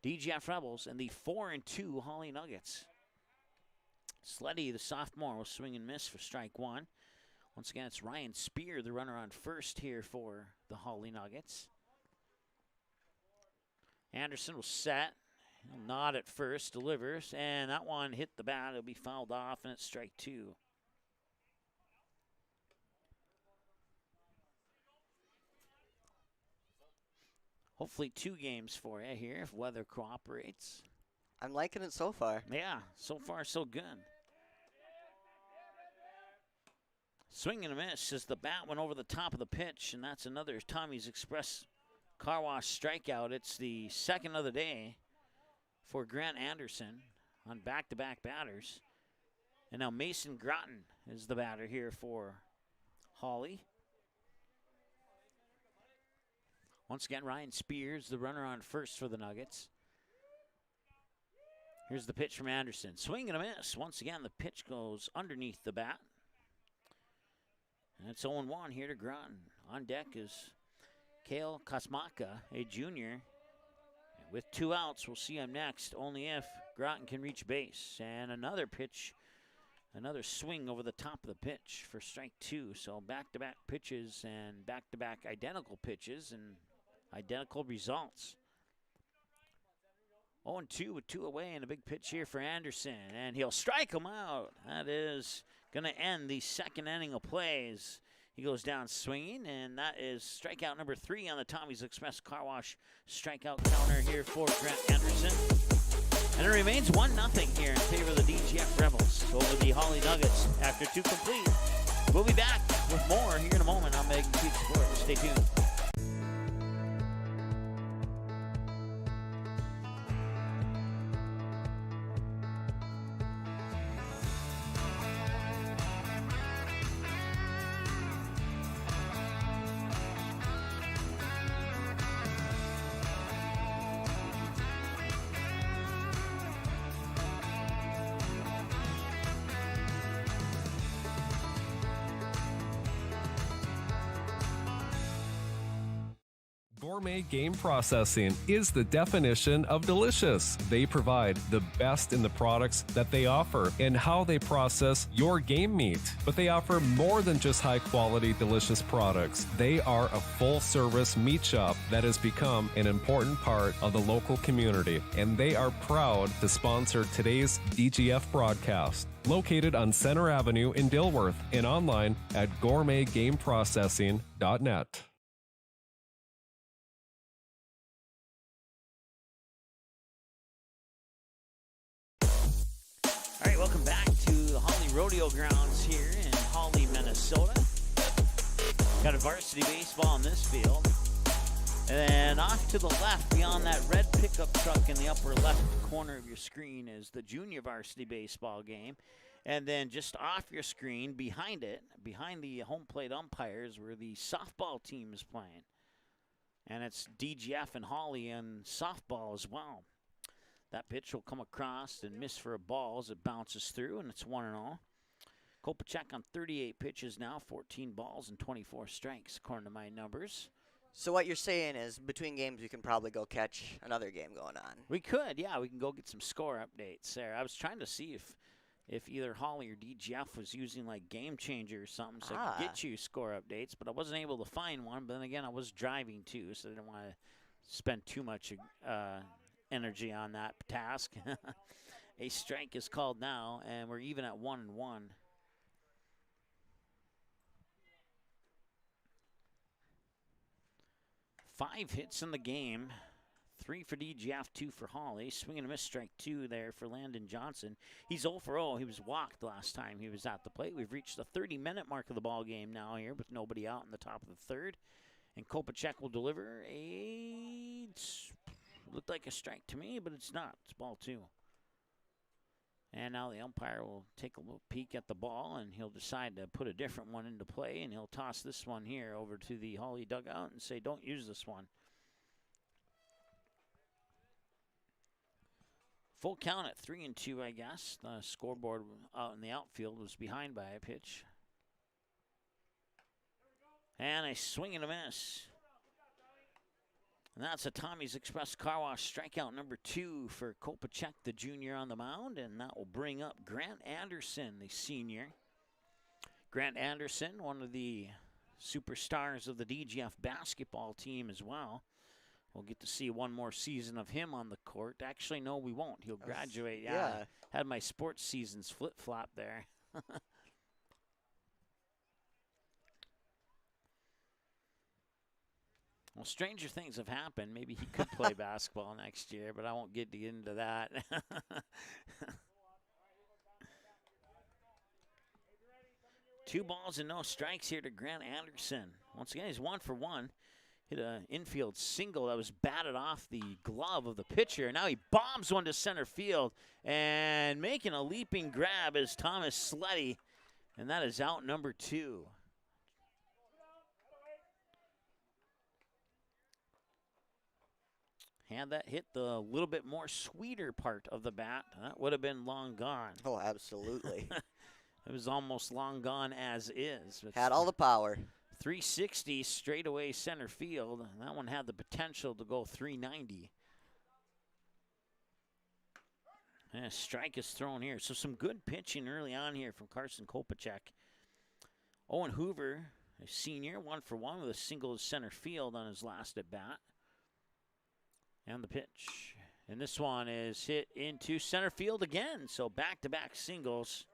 DGF Rebels and the 4-2 Hawley Nuggets. Sleddy, the sophomore, will swing and miss for strike 1. Once again, it's Ryan Spear, the runner on first here for the Hawley Nuggets. Anderson will set. He'll nod at first, delivers, and that one hit the bat. It'll be fouled off, and it's strike 2. Hopefully 2 games for you here if weather cooperates. I'm liking it so far. Yeah, so far so good. Swing and a miss as the bat went over the top of the pitch, and that's another Tommy's Express Car Wash strikeout. It's the second of the day for Grant Anderson on back-to-back batters. And now Mason Groton is the batter here for Hawley. Once again, Ryan Spears, the runner on first for the Nuggets. Here's the pitch from Anderson. Swing and a miss. Once again, the pitch goes underneath the bat. And it's 0-1 here to Groton. On deck is Kale Kosmaka, a junior. And with 2 outs, we'll see him next, only if Groton can reach base. And another pitch, another swing over the top of the pitch for strike 2. So back-to-back pitches and back-to-back identical pitches and identical results. 0-2 with 2 away, and a big pitch here for Anderson. And he'll strike him out. That is going to end the second inning of plays. He goes down swinging, and that is strikeout number 3 on the Tommy's Express Car Wash strikeout counter here for Grant Anderson. And it remains 1-0 here in favor of the DGF Rebels over the Hawley Nuggets after 2 complete. We'll be back with more here in a moment on Megan Keith Sports. Stay tuned. Gourmet Game Processing is the definition of delicious. They provide the best in the products that they offer and how they process your game meat. But they offer more than just high-quality, delicious products. They are a full-service meat shop that has become an important part of the local community, and they are proud to sponsor today's DGF broadcast. located on Center Avenue in Dilworth and online at gourmetgameprocessing.net. All right, welcome back to the Hawley Rodeo Grounds here in Hawley, Minnesota. Got a varsity baseball in this field. And then off to the left, beyond that red pickup truck in the upper left corner of your screen, is the junior varsity baseball game. And then just off your screen, behind it, behind the home plate umpires, where the softball team is playing. And it's DGF and Hawley and softball as well. That pitch will come across and miss for a ball as it bounces through, and it's 1-0. Kopacek on 38 pitches now, 14 balls and 24 strikes, according to my numbers. So what you're saying is, between games, we can probably go catch another game going on. We could, yeah. We can go get some score updates there. I was trying to see if either Hawley or DGF was using, like, Game Changer or something so I could get you score updates, but I wasn't able to find one. But then again, I was driving, too, so I didn't want to spend too much energy on that task. A strike is called now, and we're even at 1-1. 5 hits in the game, 3 for DGF, 2 for Hawley. Swing and a miss, strike 2 there for Landon Johnson. He's 0 for 0. He was walked last time he was at the plate. We've reached the 30-minute mark of the ball game now here with nobody out in the top of the third. And Kopacek will deliver a... Looked like a strike to me, but it's not. It's ball 2. And now the umpire will take a little peek at the ball, and he'll decide to put a different one into play, and he'll toss this one here over to the Hawley dugout and say, don't use this one. Full count at 3-2, I guess. The scoreboard out in the outfield was behind by a pitch. And a swing and a miss. And that's a Tommy's Express Car Wash strikeout number 2 for Kopacek, the junior, on the mound. And that will bring up Grant Anderson, the senior. Grant Anderson, one of the superstars of the DGF basketball team as well. We'll get to see one more season of him on the court. Actually, no, we won't. He'll graduate. Yeah. Had my sports seasons flip-flop there. Well, stranger things have happened. Maybe he could play basketball next year, but I won't get into that. 2 balls and no strikes here to Grant Anderson. Once again, he's 1 for 1. Hit an infield single that was batted off the glove of the pitcher. Now he bombs one to center field, and making a leaping grab is Thomas Sleddy, and that is out number 2. Had that hit the little bit more sweeter part of the bat, that would have been long gone. Oh, absolutely. It was almost long gone as is. Had all the power. 360 straightaway center field. And that one had the potential to go 390. And a strike is thrown here. So some good pitching early on here from Carson Kopacek. Owen Hoover, a senior, 1 for 1 with a single to center field on his last at bat. And the pitch. And this one is hit into center field again. So back-to-back singles.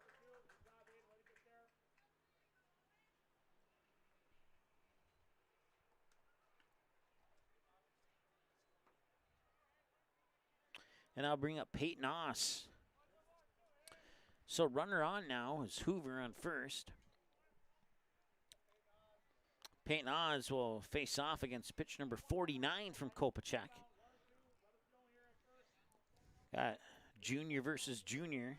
And I'll bring up Peyton Oss. So runner on now is Hoover on first. Peyton Oss will face off against pitch number 49 from Kopacek. Got junior versus junior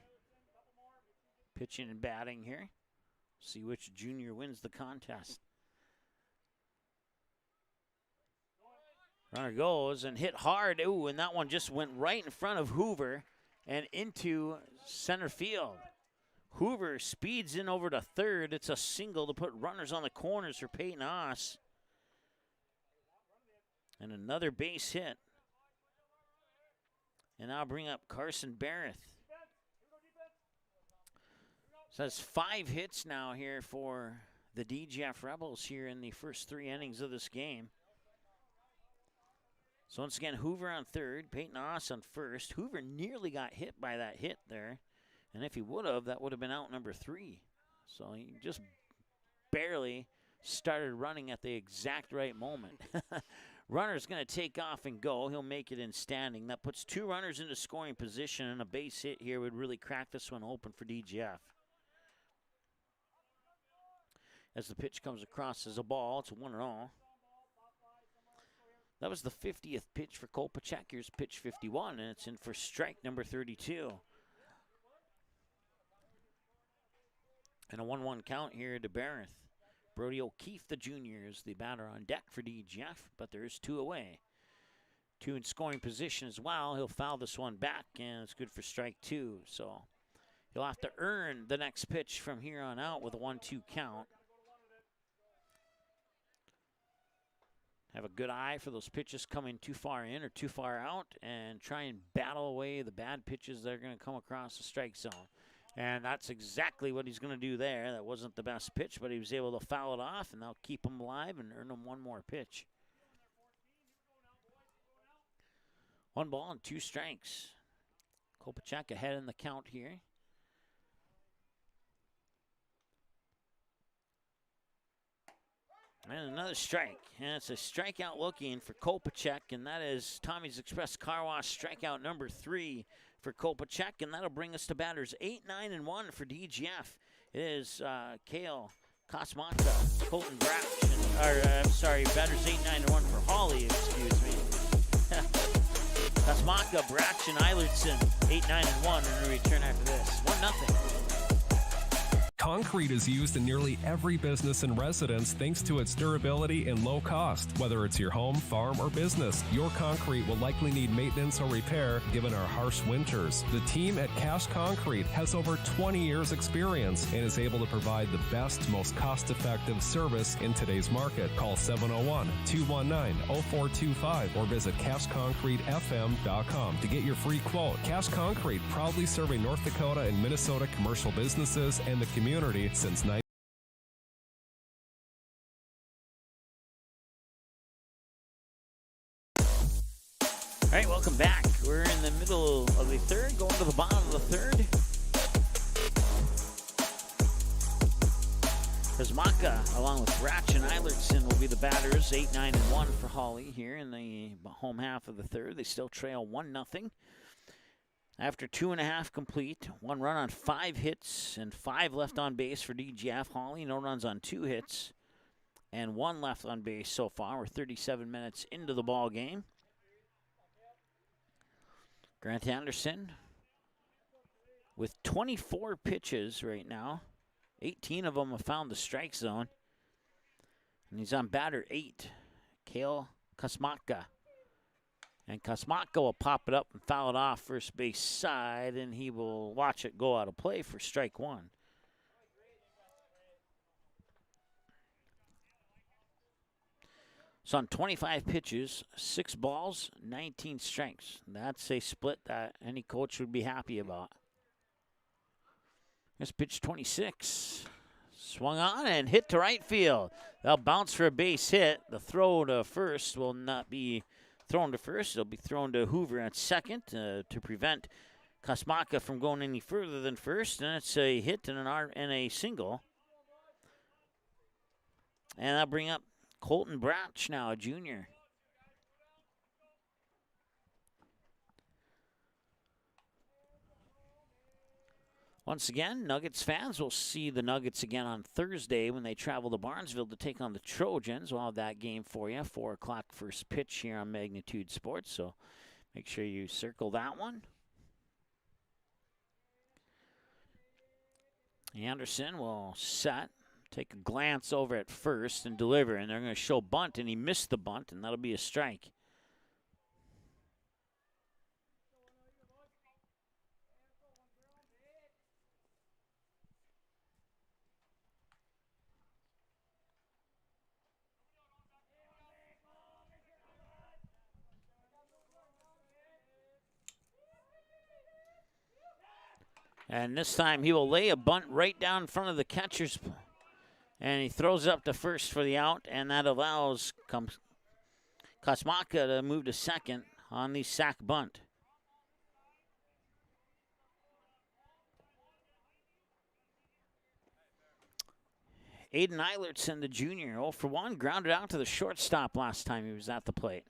pitching and batting here. See which junior wins the contest. Runner goes and hit hard. Ooh, and that one just went right in front of Hoover and into center field. Hoover speeds in over to third. It's a single to put runners on the corners for Peyton Oss. And another base hit. And I'll bring up Carson Barrett. So that's 5 hits now here for the DGF Rebels here in the first 3 innings of this game. So once again, Hoover on third, Peyton Oss on first. Hoover nearly got hit by that hit there. And if he would have, that would have been out number 3. So he just barely started running at the exact right moment. Runner's going to take off and go. He'll make it in standing. That puts 2 runners into scoring position, and a base hit here would really crack this one open for DGF. As the pitch comes across as a ball, it's 1-0. That was the 50th pitch for Kopechek. Here's pitch 51, and it's in for strike number 32. And a 1-1 count here to Barrett. Brody O'Keefe, the junior, is the batter on deck for DGF, but there's 2 away. 2 in scoring position as well. He'll foul this one back, and it's good for strike 2. So he'll have to earn the next pitch from here on out with a 1-2 count. Have a good eye for those pitches coming too far in or too far out, and try and battle away the bad pitches that are going to come across the strike zone. And that's exactly what he's going to do there. That wasn't the best pitch, but he was able to foul it off, and they'll keep him alive and earn him 1 more pitch. 1 ball and 2 strikes. Kopechek ahead in the count here. And another strike. And it's a strikeout looking for Kopechek, and that is Tommy's Express Car Wash strikeout number 3 for Kopechek, and that'll bring us to batters 8, 9, and 1 for DGF. It is Kale Kosmaka, Colton Bratch, batters 8, 9, and 1 for Hawley, excuse me. Kosmaka, Bratch, and Eilertson, 8, 9, and 1, and a return after this. 1-0. Concrete is used in nearly every business and residence thanks to its durability and low cost. Whether it's your home, farm, or business, your concrete will likely need maintenance or repair given our harsh winters. The team at Cash Concrete has over 20 years experience and is able to provide the best, most cost-effective service in today's market. Call 701-219-0425 or visit cashconcretefm.com to get your free quote. Cash Concrete, proudly serving North Dakota and Minnesota commercial businesses and the community since 19. All right, welcome back. We're in the middle of the 3rd, going to the bottom of the 3rd. Kosmaka, along with Bratch and Eilertson, will be the batters. 8, 9, and 1 for Hawley here in the home half of the 3rd. They still trail 1-0. After 2.5 complete, 1 run on 5 hits and 5 left on base for DGF. Hawley, no runs on 2 hits and 1 left on base so far. We're 37 minutes into the ball game. Grant Anderson with 24 pitches right now. 18 of them have found the strike zone. And he's on batter 8, Kale Kosmaka. And Kosmaka will pop it up and foul it off first base side, and he will watch it go out of play for strike 1. So on 25 pitches, 6 balls, 19 strikes. That's a split that any coach would be happy about. Here's pitch 26. Swung on and hit to right field. They'll bounce for a base hit. The throw to first will not be thrown to first. It'll be thrown to Hoover at second to prevent Kosmaka from going any further than first. And it's a hit and a single. And I'll bring up Colton Bratch now, a junior. Once again, Nuggets fans will see the Nuggets again on Thursday when they travel to Barnesville to take on the Trojans. We'll have that game for you, 4 o'clock first pitch here on Magnitude Sports, so make sure you circle that one. Anderson will set, take a glance over at first and deliver, and they're going to show bunt, and he missed the bunt, and that'll be a strike. And this time he will lay a bunt right down in front of the catcher's, and he throws it up to first for the out, and that allows Kosmaka to move to second on the sac bunt. Aiden Eilertson, the junior, 0 for 1, grounded out to the shortstop last time he was at the plate.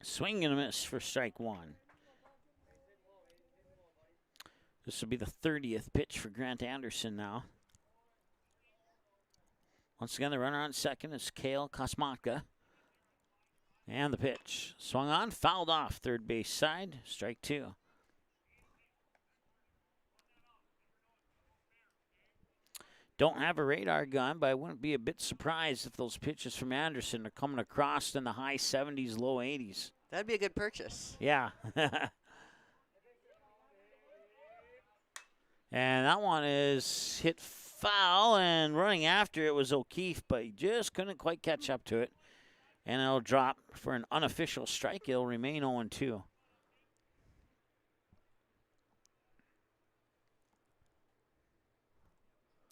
Swing and a miss for strike 1. This will be the 30th pitch for Grant Anderson now. Once again, the runner on second is Kale Kosmatka. And the pitch. Swung on, fouled off third base side. Strike 2. Don't have a radar gun, but I wouldn't be a bit surprised if those pitches from Anderson are coming across in the high 70s, low 80s. That'd be a good purchase. Yeah. And that one is hit foul, and running after it was O'Keefe, but he just couldn't quite catch up to it. And it'll drop for an unofficial strike. It'll remain 0-2.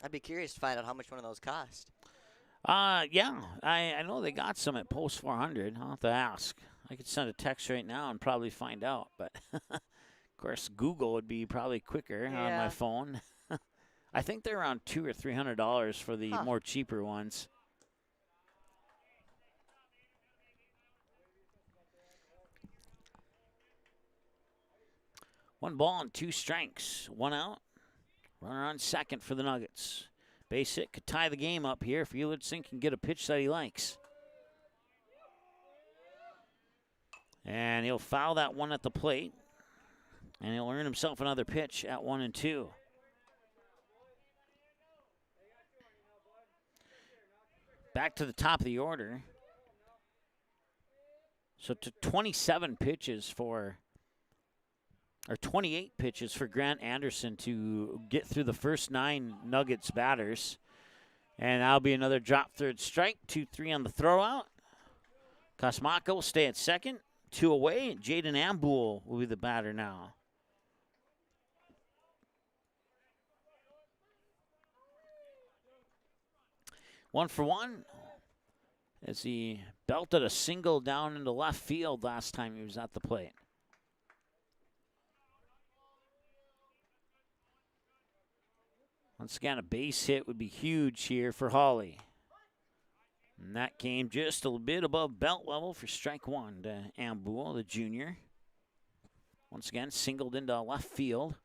I'd be curious to find out how much one of those cost. Yeah, I know they got some at Post 400. I'll have to ask. I could send a text right now and probably find out, but of course Google would be probably quicker on my phone. I think they're around $200 or $300 for the more cheaper ones. One ball and 2 strikes. 1 out. Runner on second for the Nuggets. Base hit could tie the game up here if Eilertson can get a pitch that he likes. And he'll foul that one at the plate. And he'll earn himself another pitch at 1-2. Back to the top of the order. So to 27 pitches for, or 28 pitches for Grant Anderson to get through the first 9 Nuggets batters. And that'll be another drop third strike. 2-3 on the throw out. Kosmaka will stay at second. 2 away. Jaden Ambul will be the batter now. One for one as he belted a single down into left field last time he was at the plate. Once again, a base hit would be huge here for Hawley. And that came just a little bit above belt level for strike 1 to Ambul, the junior. Once again, singled into left field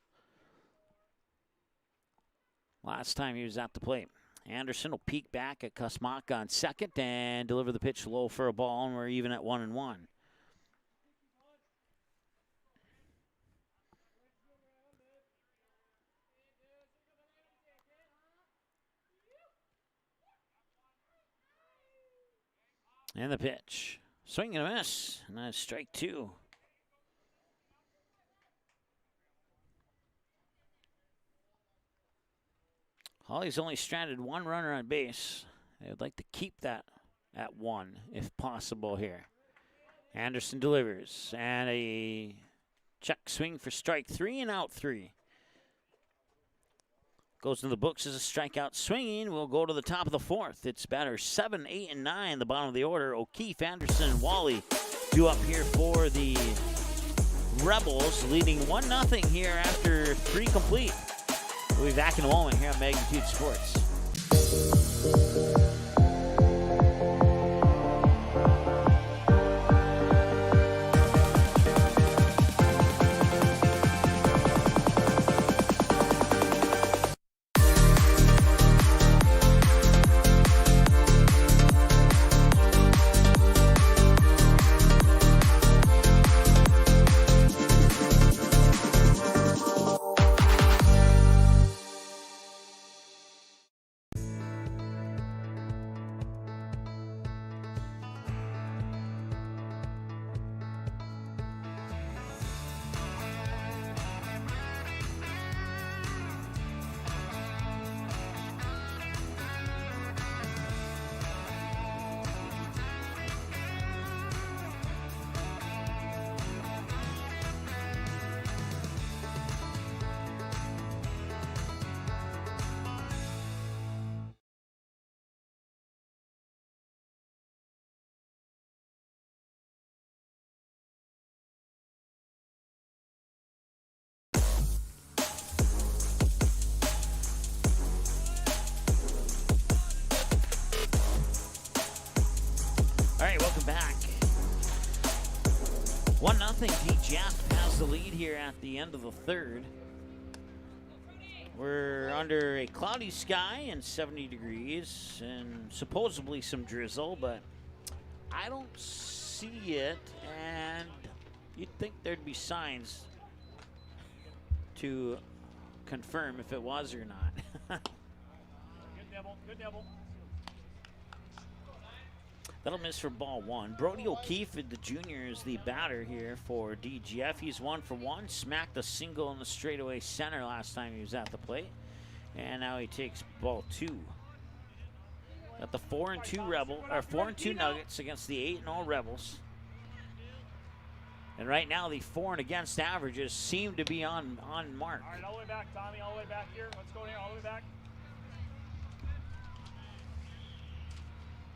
last time he was at the plate. Anderson will peek back at Kosmaka on second and deliver the pitch low for a ball, and we're even at 1-1. And the pitch. Swing and a miss, and that's strike 2. Hawley's only stranded 1 runner on base. They would like to keep that at 1 if possible here. Anderson delivers, and a check swing for strike 3 and out 3. Goes into the books as a strikeout swinging. We'll go to the top of the 4th. It's batters 7, 8, and 9, the bottom of the order. O'Keefe, Anderson, and Wally due up here for the Rebels, leading 1-0 here after 3 complete. We'll be back in a moment here on Magnitude Sports. DJF has the lead here at the end of the third. We're under a cloudy sky and 70 degrees and supposedly some drizzle, but I don't see it, and you'd think there'd be signs to confirm if it was or not. Good nibble, good nibble. That'll miss for ball one. Brody O'Keefe, the junior, is the batter here for DGF. He's 1 for 1. Smacked a single in the straightaway center last time he was at the plate. And now he takes ball 2. Got the 4-2 Nuggets against the 8-0 Rebels. And right now the for and against averages seem to be on mark. All right, all the way back, Tommy, all the way back here. Let's go here, all the way back.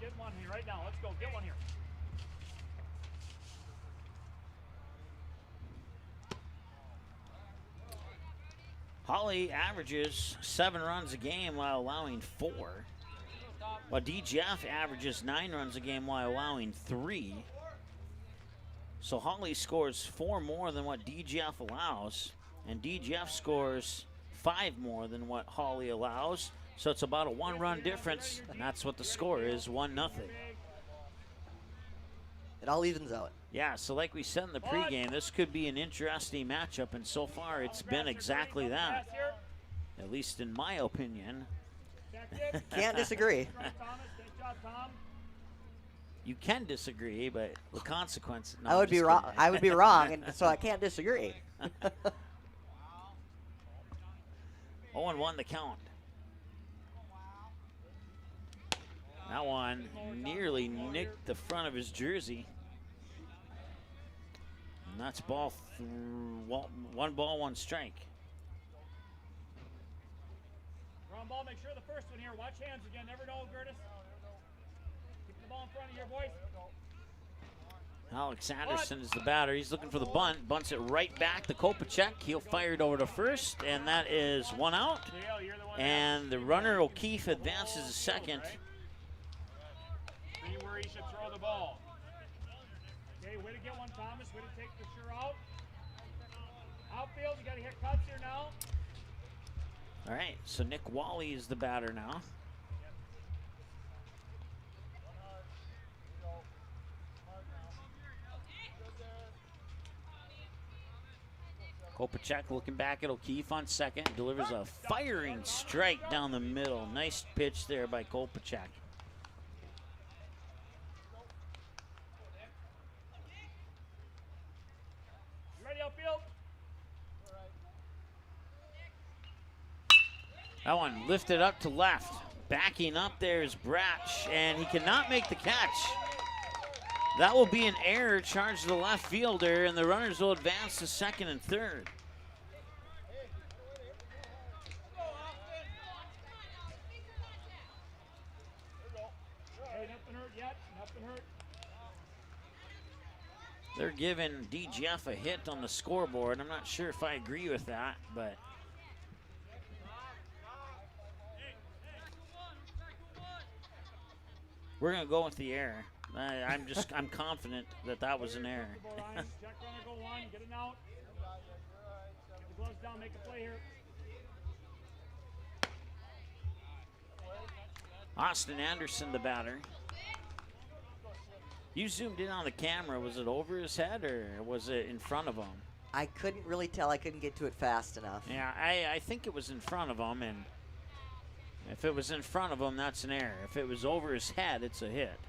Get one here right now. Let's go. Get one here. Hawley averages 7 runs a game while allowing 4. While DGF averages 9 runs a game while allowing 3. So Hawley scores 4 more than what DGF allows, and DGF scores 5 more than what Hawley allows. So it's about a 1-run difference, and that's what the score is, 1-0. It all evens out. Yeah, so like we said in the pregame, this could be an interesting matchup, and so far it's been exactly that, at least in my opinion. Can't disagree. You can disagree, but the consequence. No, I would be wrong. I would be wrong, and so I can't disagree. 0-1 the count. That one nearly nicked the front of his jersey. And that's ball 1 ball, 1 strike. Wrong ball, make sure the first one here. Watch hands again. Never know, Curtis. Keep the ball in front of your boys. Alex Anderson is the batter. He's looking for the bunt. Bunts it right back to Kopacek. He'll fire it over to first, and that is 1 out. And the runner O'Keefe advances to second. See where he should throw the ball. Okay, way to get one, Thomas. Way to take the sure out. Outfield, you got to hit cuts here now. All right, so Nick Wally is the batter now. Kopacek looking back at O'Keefe on second. Delivers a firing strike down the middle. Nice pitch there by Kopacek. That one lifted up to left. Backing up there is Bratch, and he cannot make the catch. That will be an error charged to the left fielder, and the runners will advance to second and third. They're giving DGF a hit on the scoreboard. I'm not sure if I agree with that, but we're going to go with the error. I'm confident that that was an error. Austin Anderson, the batter. You zoomed in on the camera. Was it over his head or was it in front of him? I couldn't really tell. I couldn't get to it fast enough. Yeah, I think it was in front of him, and if it was in front of him, that's an error. If it was over his head, it's a hit.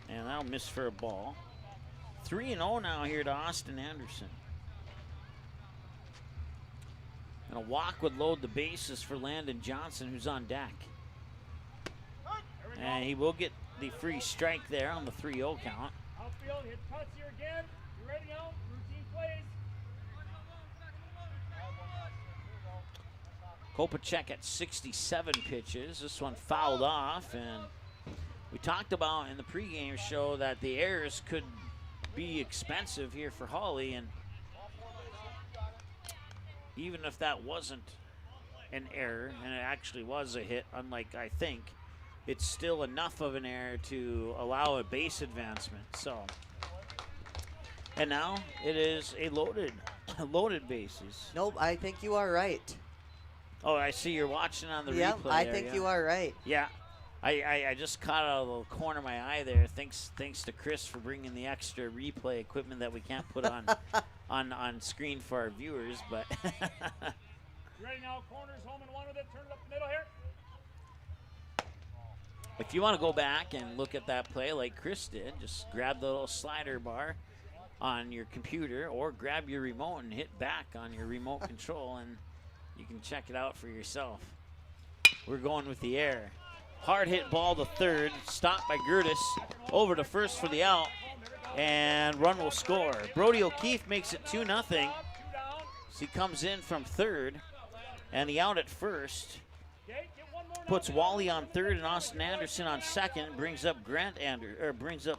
And that'll miss for a ball. 3-0 now here to Austin Anderson. And a walk would load the bases for Landon Johnson, who's on deck. And he will get the free strike there on the 3-0 count. Outfield, hit cuts here again. You ready now? Routine plays. Kopacek at 67 pitches. This one fouled off, and we talked about in the pregame show that the errors could be expensive here for Hawley, and even if that wasn't an error, and it actually was a hit, unlike I think, it's still enough of an error to allow a base advancement. So, and now it is a loaded bases. Nope, I think you are right. Oh, I see you're watching on the yep, replay. I think you are right. Yeah, I just caught out of the corner of my eye there. Thanks to Chris for bringing the extra replay equipment that we can't put on on screen for our viewers. But ready now, corners home and one with it. Turn it up the middle here. If you want to go back and look at that play like Chris did, just grab the little slider bar on your computer or grab your remote and hit back on your remote control, and you can check it out for yourself. We're going with the air. Hard hit ball to third, stopped by Gertis, over to first for the out, and run will score. Brody O'Keefe makes it 2-0. So he comes in from third, and the out at first puts Wally on third and Austin Anderson on second, brings up Grant Anderson.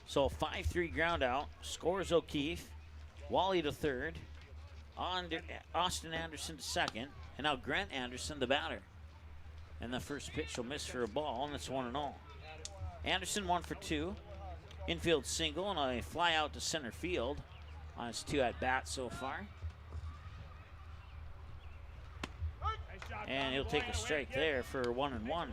So 5-3 ground out, scores O'Keefe, Wally to third, Austin Anderson to second, and now Grant Anderson, the batter. And the first pitch will miss for a ball, and it's 1-0. Anderson 1 for 2, infield single, and a fly out to center field on his 2 at bat so far. And he'll take a strike there for 1-1.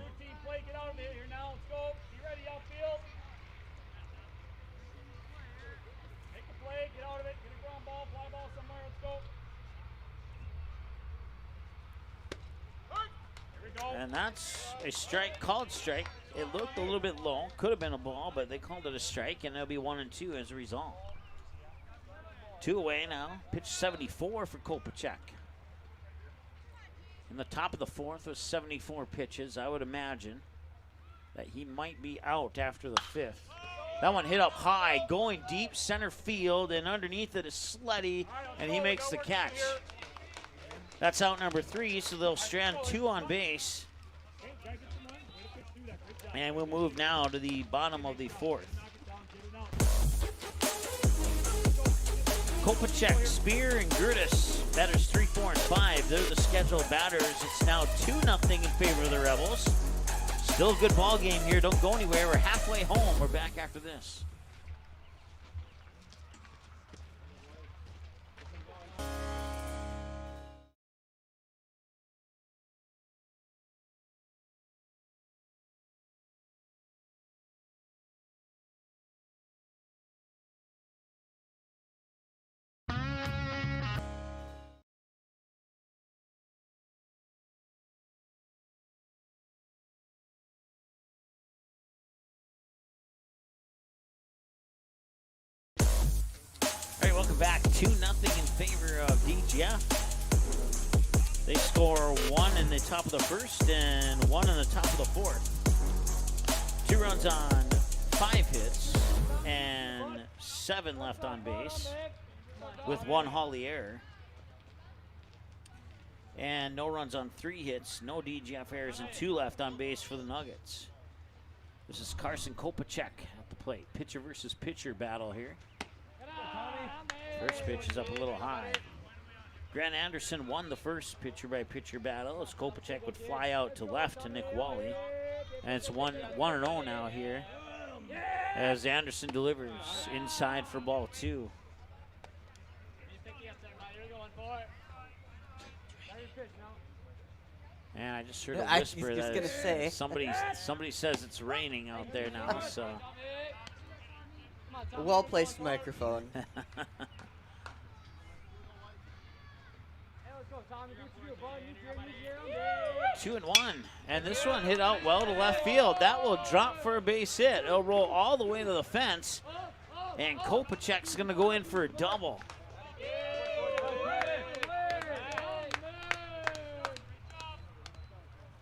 And that's a strike, called strike. It looked a little bit low, could have been a ball, but they called it a strike, and it'll be 1-2 as a result. 2 away now. Pitch 74 for Kopacek. In the top of the fourth with 74 pitches, I would imagine that he might be out after the fifth. That one hit up high, going deep center field, and underneath it is Sleddy, and he makes the catch. That's out number 3, so they'll strand 2 on base. And we'll move now to the bottom of the fourth. Kopacek, Spear, and Gertis. Batters 3, 4, and 5. They're the scheduled batters. It's now 2-0 in favor of the Rebels. Still a good ball game here. Don't go anywhere. We're halfway home. We're back after this. Welcome back. 2-0 in favor of DGF. They score 1 in the top of the first and 1 in the top of the fourth. 2 runs on 5 hits and 7 left on base with 1 Hawley error. And no runs on 3 hits, no DGF errors, and 2 left on base for the Nuggets. This is Carson Kopacek at the plate. Pitcher versus pitcher battle here. First pitch is up a little high. Grant Anderson won the first pitcher-by-pitcher battle as Kopacek would fly out to left to Nick Wally. And it's 1-0 now here as Anderson delivers inside for ball 2. And I just heard a whisper that somebody says it's raining out there now, so. A well-placed microphone. 2-1, and this one hit out well to left field. That will drop for a base hit. It'll roll all the way to the fence, and Kopacek's going to go in for a double.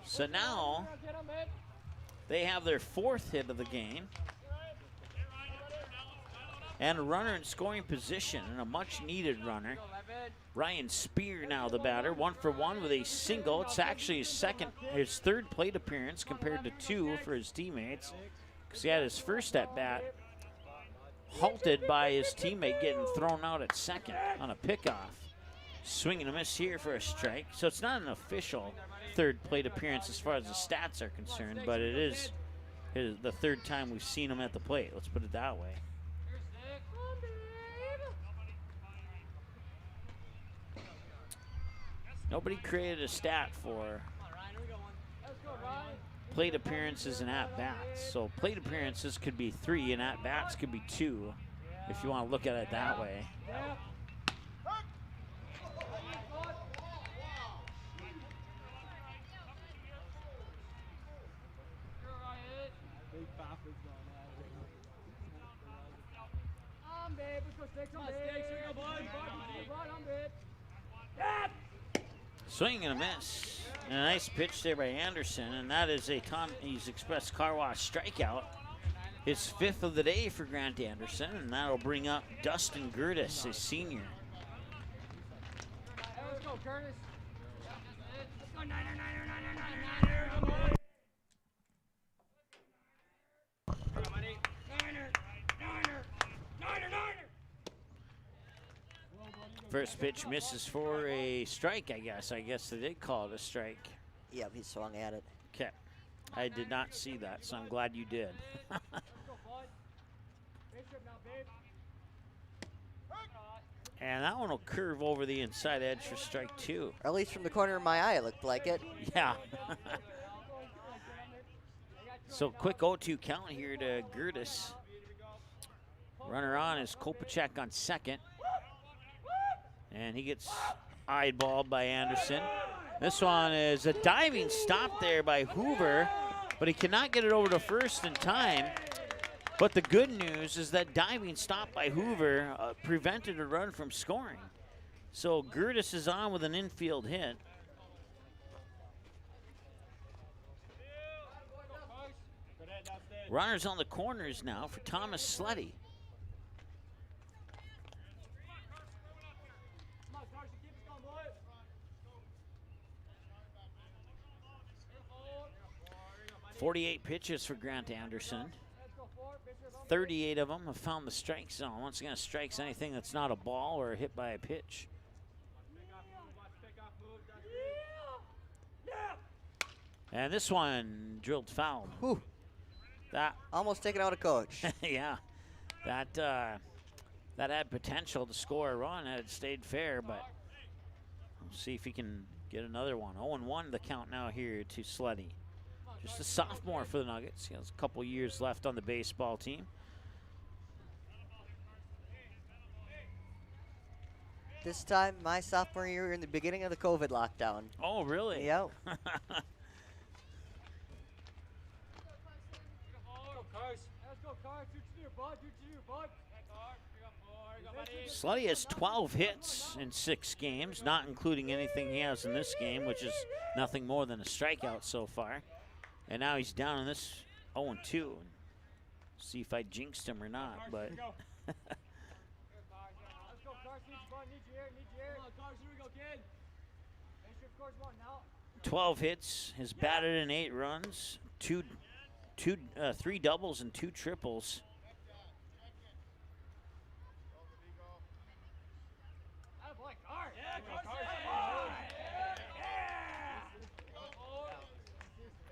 So now they have their 4th hit of the game. And a runner in scoring position, and a much-needed runner. Ryan Spear now the batter, 1 for 1 with a single. It's actually his 3rd plate appearance compared to 2 for his teammates, because he had his first at bat halted by his teammate getting thrown out at second on a pickoff. Swing and a miss here for a strike. So it's not an official third plate appearance as far as the stats are concerned, but it is the third time we've seen him at the plate. Let's put it that way. Nobody created a stat for plate appearances and at-bats. So plate appearances could be 3 and at-bats could be 2 if you want to look at it that way. Swing and a miss. And a nice pitch there by Anderson, and that is a Tommy's Express Car Wash strikeout. His 5th of the day for Grant Anderson, and that'll bring up Dustin Gertis, a senior. Let's go, Curtis. Let's go, Niner. First pitch misses for a strike, I guess. I guess they did call it a strike. Yep, he swung at it. Okay. I did not see that, so I'm glad you did. And that one will curve over the inside edge for strike 2. Or at least from the corner of my eye, it looked like it. Yeah. So quick 0-2 count here to Gertis. Runner on is Kopacek on second. And he gets eyeballed by Anderson. This one is a diving stop there by Hoover, but he cannot get it over to first in time. But the good news is that diving stop by Hoover prevented a run from scoring. So Gertis is on with an infield hit. Runners on the corners now for Thomas Sleddy. .48 pitches for Grant Anderson. 38 of them have found the strike zone. Once again, strikes anything that's not a ball or hit by a pitch. And this one drilled foul. Whew. That almost taken out a coach. Yeah, that had potential to score a run had it stayed fair, but we'll see if he can get another one. 0-1 the count now here to Sleddy. Just a sophomore for the Nuggets. He has a couple years left on the baseball team. This time, my sophomore year in the beginning of the COVID lockdown. Oh, really? Yep. Sleddy has 12 hits in 6 games, not including anything he has in this game, which is nothing more than a strikeout so far. And now he's down in this 0-2. See if I jinxed him or not, but 12 hits, has batted in 8 runs, 3 doubles and 2 triples.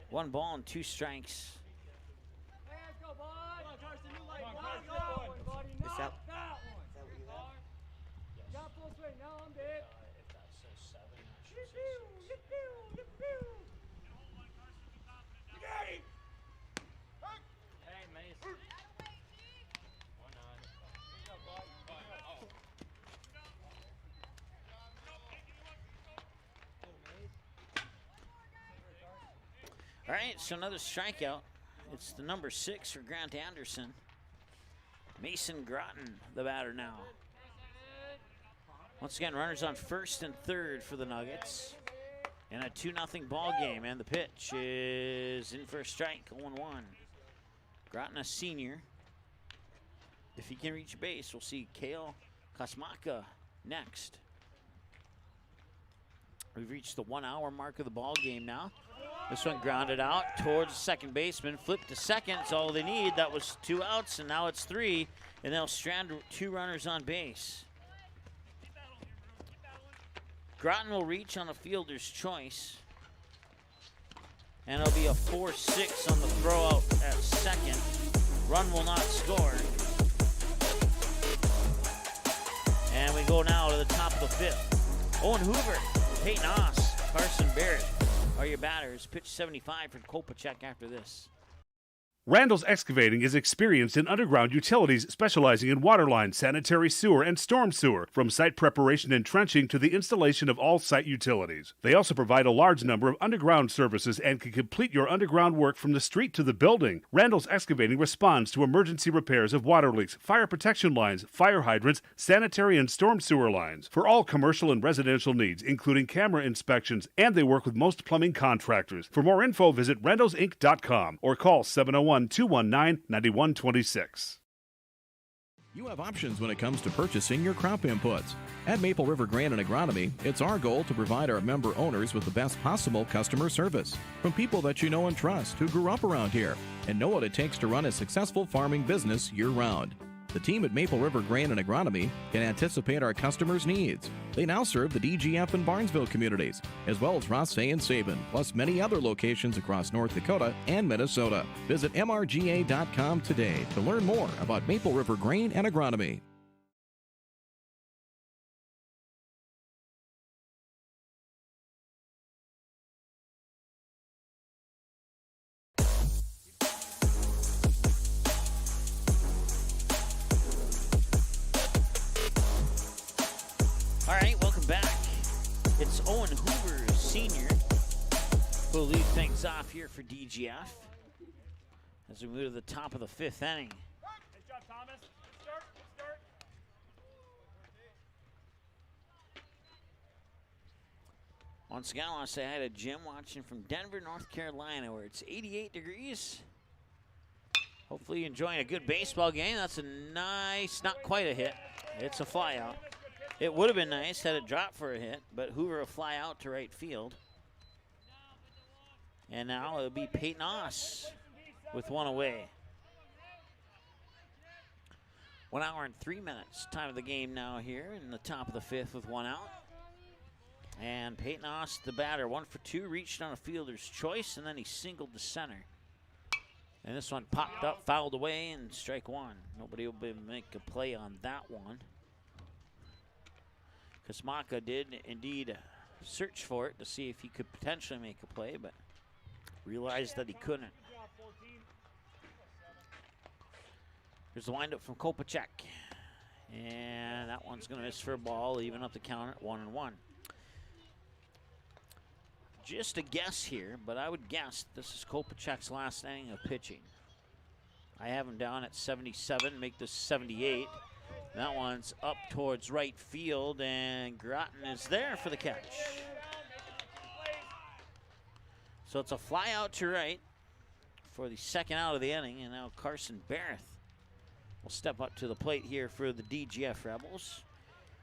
One ball and 2 strikes. Is that All right, so another strikeout. It's the number 6 for Grant Anderson. Mason Groton, the batter now. Once again, runners on first and third for the Nuggets. And a 2-0 ball game, and the pitch is in for a strike, 0-1. Groton, a senior. If he can reach base, we'll see Kale Kosmaka next. We've reached the 1 hour mark of the ball game now. This one grounded out towards the second baseman. Flipped to second. It's all they need. That was 2 outs, and now it's 3. And they'll strand 2 runners on base. Groton will reach on a fielder's choice. And it'll be a 4-6 on the throw out at second. Run will not score. And we go now to the top of the 5th. Owen Hoover, Peyton Haas, Carson Barrett are your batters. Pitch 75 from Kopacek after this. Randall's Excavating is experienced in underground utilities, specializing in water lines, sanitary sewer, and storm sewer, from site preparation and trenching to the installation of all site utilities. They also provide a large number of underground services and can complete your underground work from the street to the building. Randall's Excavating responds to emergency repairs of water leaks, fire protection lines, fire hydrants, sanitary and storm sewer lines, for all commercial and residential needs, including camera inspections, and they work with most plumbing contractors. For more info, visit randallsinc.com or call 701-219-9126. You have options when it comes to purchasing your crop inputs. At Maple River Grain and Agronomy, it's our goal to provide our member owners with the best possible customer service from people that you know and trust who grew up around here and know what it takes to run a successful farming business year-round. The team at Maple River Grain and Agronomy can anticipate our customers' needs. They now serve the DGF and Barnesville communities, as well as Rothsay and Sabin, plus many other locations across North Dakota and Minnesota. Visit mrga.com today to learn more about Maple River Grain and Agronomy. All right, welcome back. It's Owen Hoover, Sr., who will lead things off here for DGF as we move to the top of the 5th inning. Nice job, Thomas. Start. Once again, I want to say hi to Jim watching from Denver, North Carolina, where it's 88 degrees. Hopefully you're enjoying a good baseball game. That's a nice, not quite a hit. It's a fly out. It would have been nice had it dropped for a hit, but Hoover will fly out to right field. And now it'll be Peyton Haas with 1 away. 1 hour and 3 minutes. Time of the game now here in the top of the 5th with 1 out. And Peyton Haas, the batter, 1 for 2, reached on a fielder's choice, and then he singled to center. And this one popped up, fouled away, and strike 1. Nobody will be able to make a play on that one. Kasmaka did indeed search for it to see if he could potentially make a play, but realized that he couldn't. Here's the windup from Kopacek. And that one's going to miss for a ball, even up the count at 1-1. Just a guess here, but I would guess this is Kopacek's last inning of pitching. I have him down at 77, make this 78. That one's up towards right field, and Groton is there for the catch. So it's a fly out to right for the second out of the inning, and now Carson Barrett will step up to the plate here for the DGF Rebels.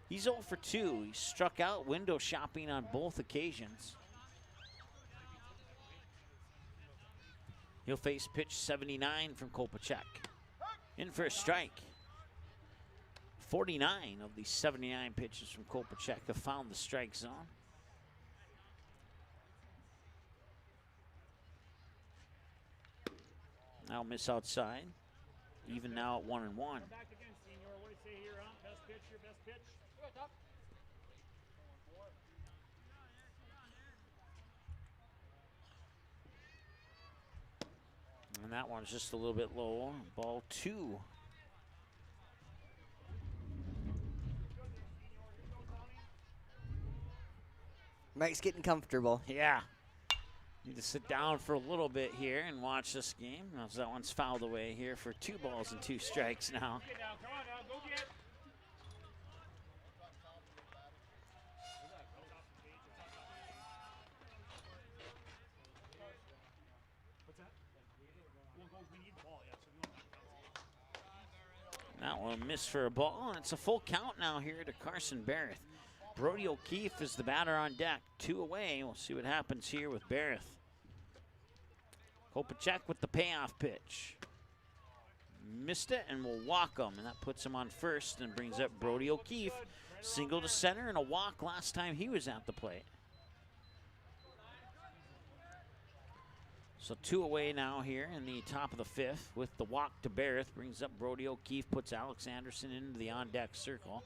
He's 0 for 2. He struck out window shopping on both occasions. He'll face pitch 79 from Kopacek. In for a strike. 49 of the 79 pitches from Kopacek have found the strike zone. Now miss outside. Even now at 1-1. Back again, Senior. What do you say here, huh? Best pitch, your best pitch. And that one's just a little bit low. Ball 2. Mike's getting comfortable. Yeah. Need to sit down for a little bit here and watch this game. Now, that one's fouled away here for 2 balls and 2 strikes now. Get down. Come on now. Go get it. What's that? We need the ball, yeah. That one missed for a ball, and it's a full count now here to Carson Barrett. Brody O'Keefe is the batter on deck. 2 away. We'll see what happens here with Barrett. Kopechek with the payoff pitch. Missed it and will walk him, and that puts him on first and brings up Brody O'Keefe. Single to center and a walk last time he was at the plate. So 2 away now here in the top of the 5th with the walk to Barrett. Brings up Brody O'Keefe, puts Alex Anderson into the on-deck circle.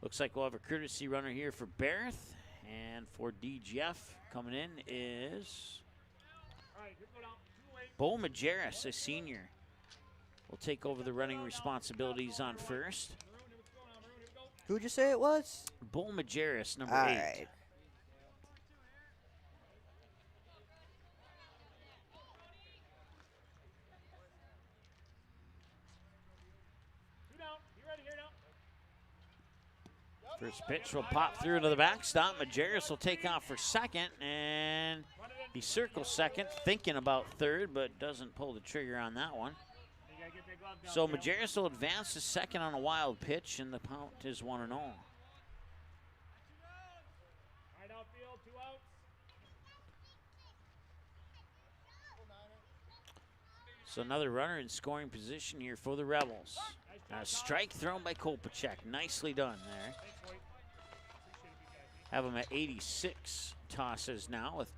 Looks like we'll have a courtesy runner here for Barrett. And for DGF coming in is Bo Majerus, a senior. Will take over the running responsibilities on first. Who'd you say it was? Bo Majerus, number 8. Right. First pitch will pop through to the backstop. Majerus will take off for second, and he circles second, thinking about third, but doesn't pull the trigger on that one. So Majerus will advance to second on a wild pitch, and the count is 1-0. So another runner in scoring position here for the Rebels. A strike thrown by Kopechek. Nicely done there. Have him at 86 tosses now with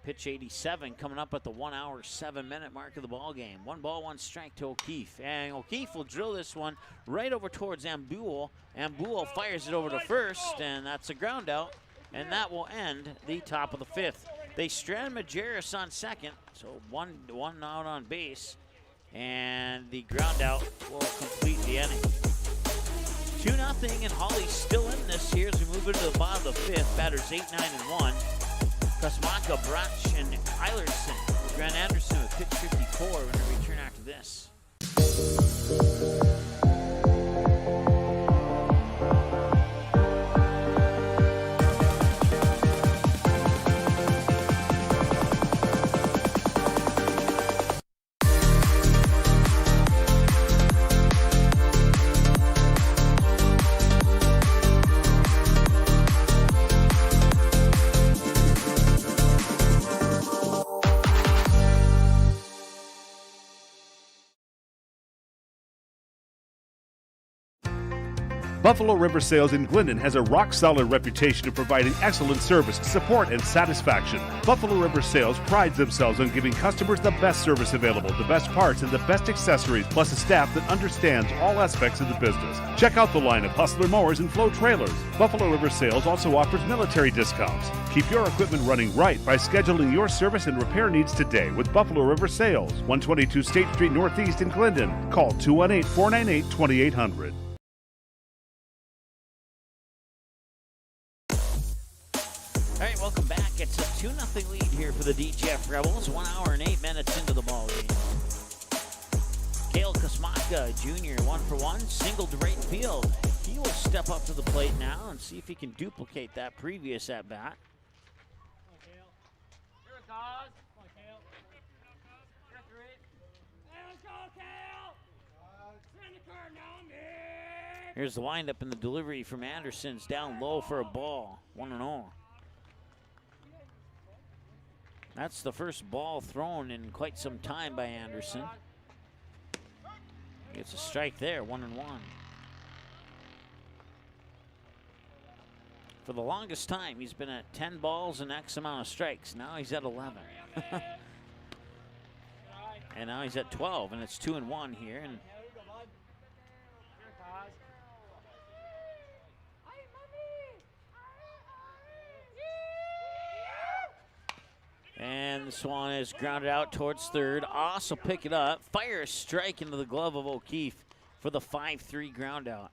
pitch 87 coming up at the 1 hour, 7 minute mark of the ball game. 1 ball, 1 strike to O'Keefe. And O'Keefe will drill this one right over towards Ambuel. Ambuel fires it over to first, and that's a ground out. And that will end the top of the 5th. They strand Majerus on second, so one out on base. And the ground out will complete the inning. 2-0, and Hawley's still in this here as we move into the bottom of the 5th. Batters 8, 9, and 1. Kosmaka, Brach, and Eilerson. Grant Anderson with pitch 54 when we return after this. Buffalo River Sales in Glendon has a rock-solid reputation of providing excellent service, support, and satisfaction. Buffalo River Sales prides themselves on giving customers the best service available, the best parts, and the best accessories, plus a staff that understands all aspects of the business. Check out the line of Hustler mowers and Flow trailers. Buffalo River Sales also offers military discounts. Keep your equipment running right by scheduling your service and repair needs today with Buffalo River Sales, 122 State Street Northeast in Glendon. Call 218-498-2800. All right, welcome back. It's a 2-0 lead here for the DGF Rebels. 1 hour and 8 minutes into the ball game. Kale Kosmaka, Jr., 1 for 1, single to right field. He will step up to the plate now and see if he can duplicate that previous at bat. Here's the windup and the delivery from Anderson's down low for a ball. 1-0. That's the first ball thrown in quite some time by Anderson. Gets a strike there, 1-1. For the longest time, he's been at 10 balls and X amount of strikes. Now he's at 11. And now he's at 12, and it's 2-1 here. And this one is grounded out towards third. Oss will pick it up. Fire a strike into the glove of O'Keefe for the 5-3 ground out.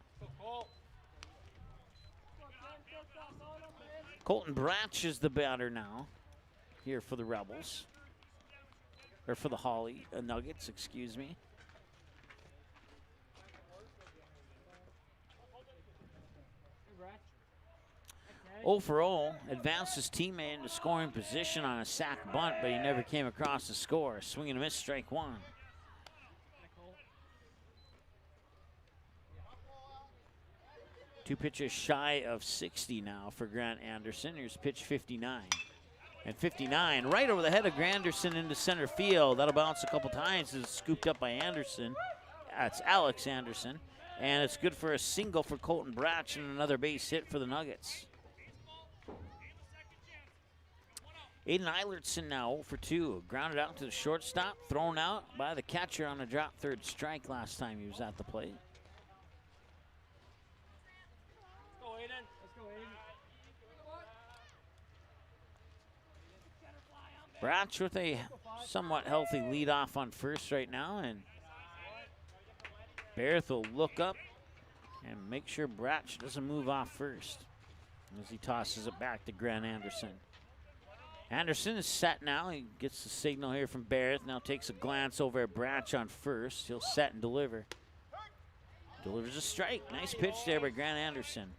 Colton Brach is the batter now here for the Rebels. Or for the Hawley Nuggets, excuse me. 0 for 0, advanced his teammate into scoring position on a sac bunt, but he never came across the score. Swing and a miss, strike 1. Two pitches shy of 60 now for Grant Anderson. Here's pitch 59. And 59, right over the head of Granderson into center field. That'll bounce a couple times. It's scooped up by Anderson. That's Alex Anderson. And it's good for a single for Colton Bratch and another base hit for the Nuggets. Aiden Eilertson now 0 for 2. Grounded out to the shortstop. Thrown out by the catcher on a drop third strike last time he was at the plate. Let's go, Aiden. Let's go, Aiden. Bratch with a somewhat healthy leadoff on first right now, and Barrett will look up and make sure Bratch doesn't move off first as he tosses it back to Grant Anderson. Anderson is set now. He gets the signal here from Barrett. Now takes a glance over at Bratch on first. He'll set and deliver. Delivers a strike. Nice pitch there by Grant Anderson.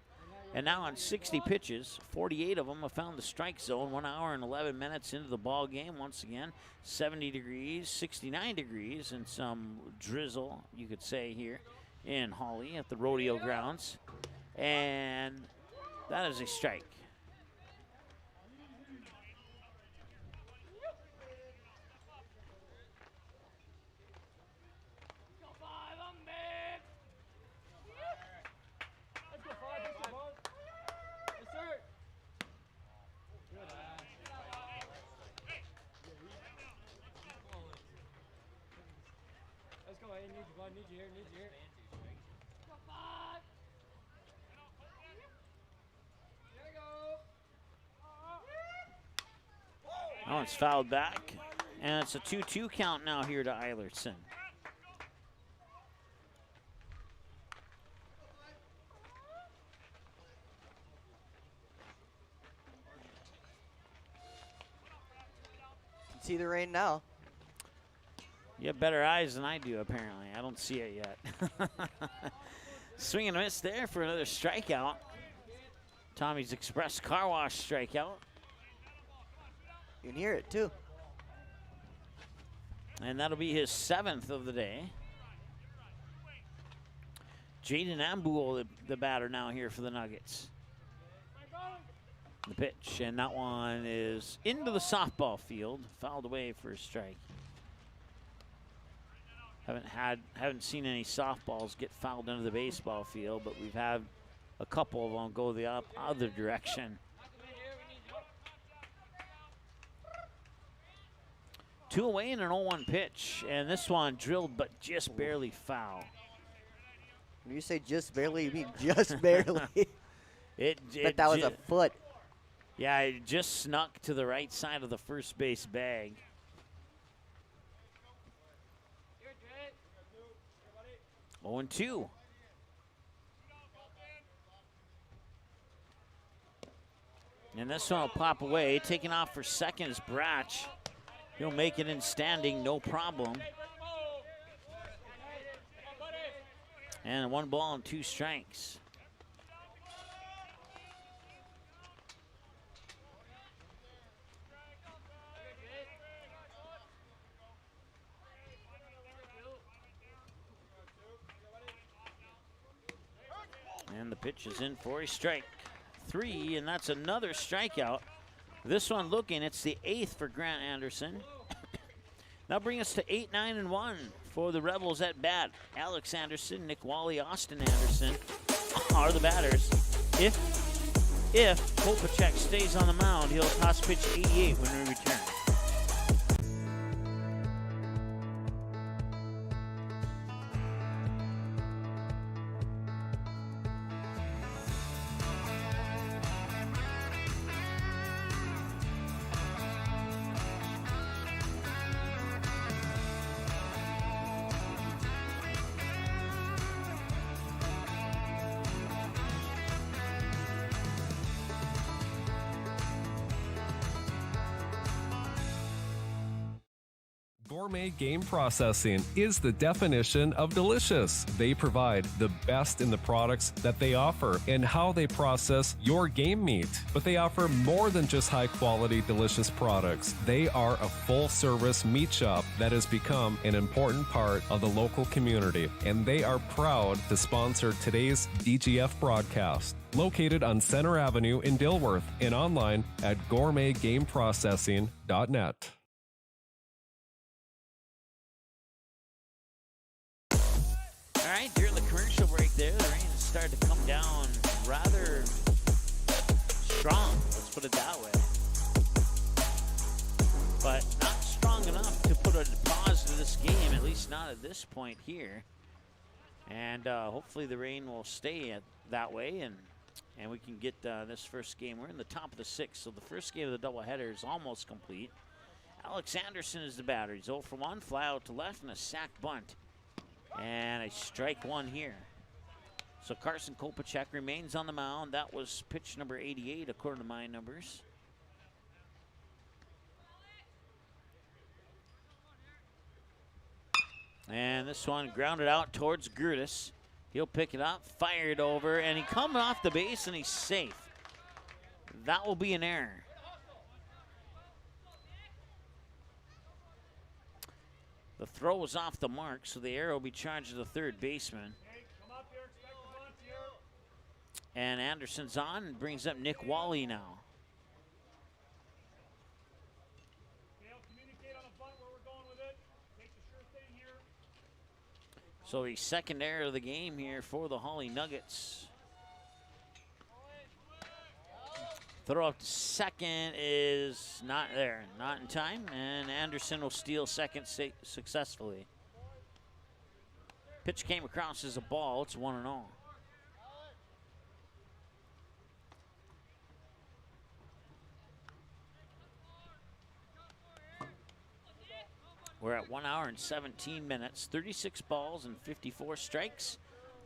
And now on 60 pitches, 48 of them have found the strike zone. 1 hour and 11 minutes into the ball game. Once again, 70 degrees, 69 degrees, and some drizzle, you could say, here in Hawley at the rodeo grounds. And that is a strike. Oh, it's fouled back, and it's a 2-2 count now here to Eilertson. See the rain now. You have better eyes than I do, apparently. I don't see it yet. Swing and a miss there for another strikeout. Tommy's Express Car Wash strikeout. You can hear it, too. And that'll be his 7th of the day. Jaden Ambuol, the batter now here for the Nuggets. The pitch, and that one is into the softball field. Fouled away for a strike. Haven't seen any softballs get fouled into the baseball field, but we've had a couple of them go the other direction. 2 away and an 0-1 pitch, and this one drilled but just barely foul. When you say just barely, you mean just barely. But that was a foot. Yeah, it just snuck to the right side of the first base bag. Oh, and 2. And this one will pop away. Taking off for second is Bratch. He'll make it in standing, no problem. And 1 ball and 2 strikes. And the pitch is in for a strike. 3, and that's another strikeout. This one looking, it's the 8th for Grant Anderson. That'll bring us to 8-9-1 for the Rebels at bat. Alex Anderson, Nick Wally, Austin Anderson are the batters. If Kopacek stays on the mound, he'll toss pitch 88 when we return. Gourmet Game Processing is the definition of delicious. They provide the best in the products that they offer and how they process your game meat. But they offer more than just high-quality, delicious products. They are a full-service meat shop that has become an important part of the local community, and they are proud to sponsor today's DGF broadcast. Located on Center Avenue in Dilworth and online at gourmetgameprocessing.net. All right, during the commercial break there, the rain started to come down rather strong, let's put it that way. But not strong enough to put a pause to this game, at least not at this point here. And hopefully the rain will stay that way, and we can get this first game. We're in the top of the sixth, so the first game of the doubleheader is almost complete. Alex Anderson is the batter. He's 0 for 1, fly out to left, and a sac bunt. And a strike one here. So Carson Kopacek remains on the mound. That was pitch number 88, according to my numbers. And this one grounded out towards Gertis. He'll pick it up, fire it over, and he comes off the base, and he's safe. That will be an error. The throw was off the mark, so the error will be charged to the third baseman. And Anderson's on and brings up Nick Wally now. So the second error of the game here for the Hawley Nuggets. Throw up to second is not there, not in time, and Anderson will steal second successfully. Pitch came across as a ball. It's 1-0. We're at 1 hour and 17 minutes, 36 balls and 54 strikes.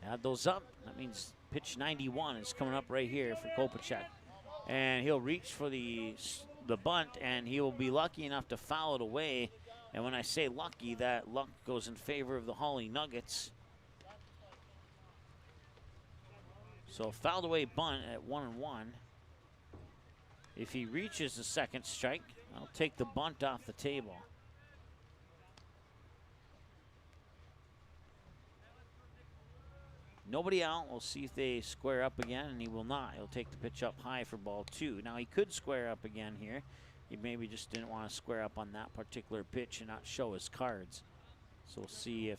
Add those up. That means pitch 91 is coming up right here for Kopacek. And he'll reach for the bunt, and he will be lucky enough to foul it away. And when I say lucky, that luck goes in favor of the Hawley Nuggets. So fouled away bunt at 1-1. If he reaches the second strike, I'll take the bunt off the table. Nobody out. We'll see if they square up again, and he will not. He'll take the pitch up high for ball 2. Now, he could square up again here. He maybe just didn't want to square up on that particular pitch and not show his cards. So we'll see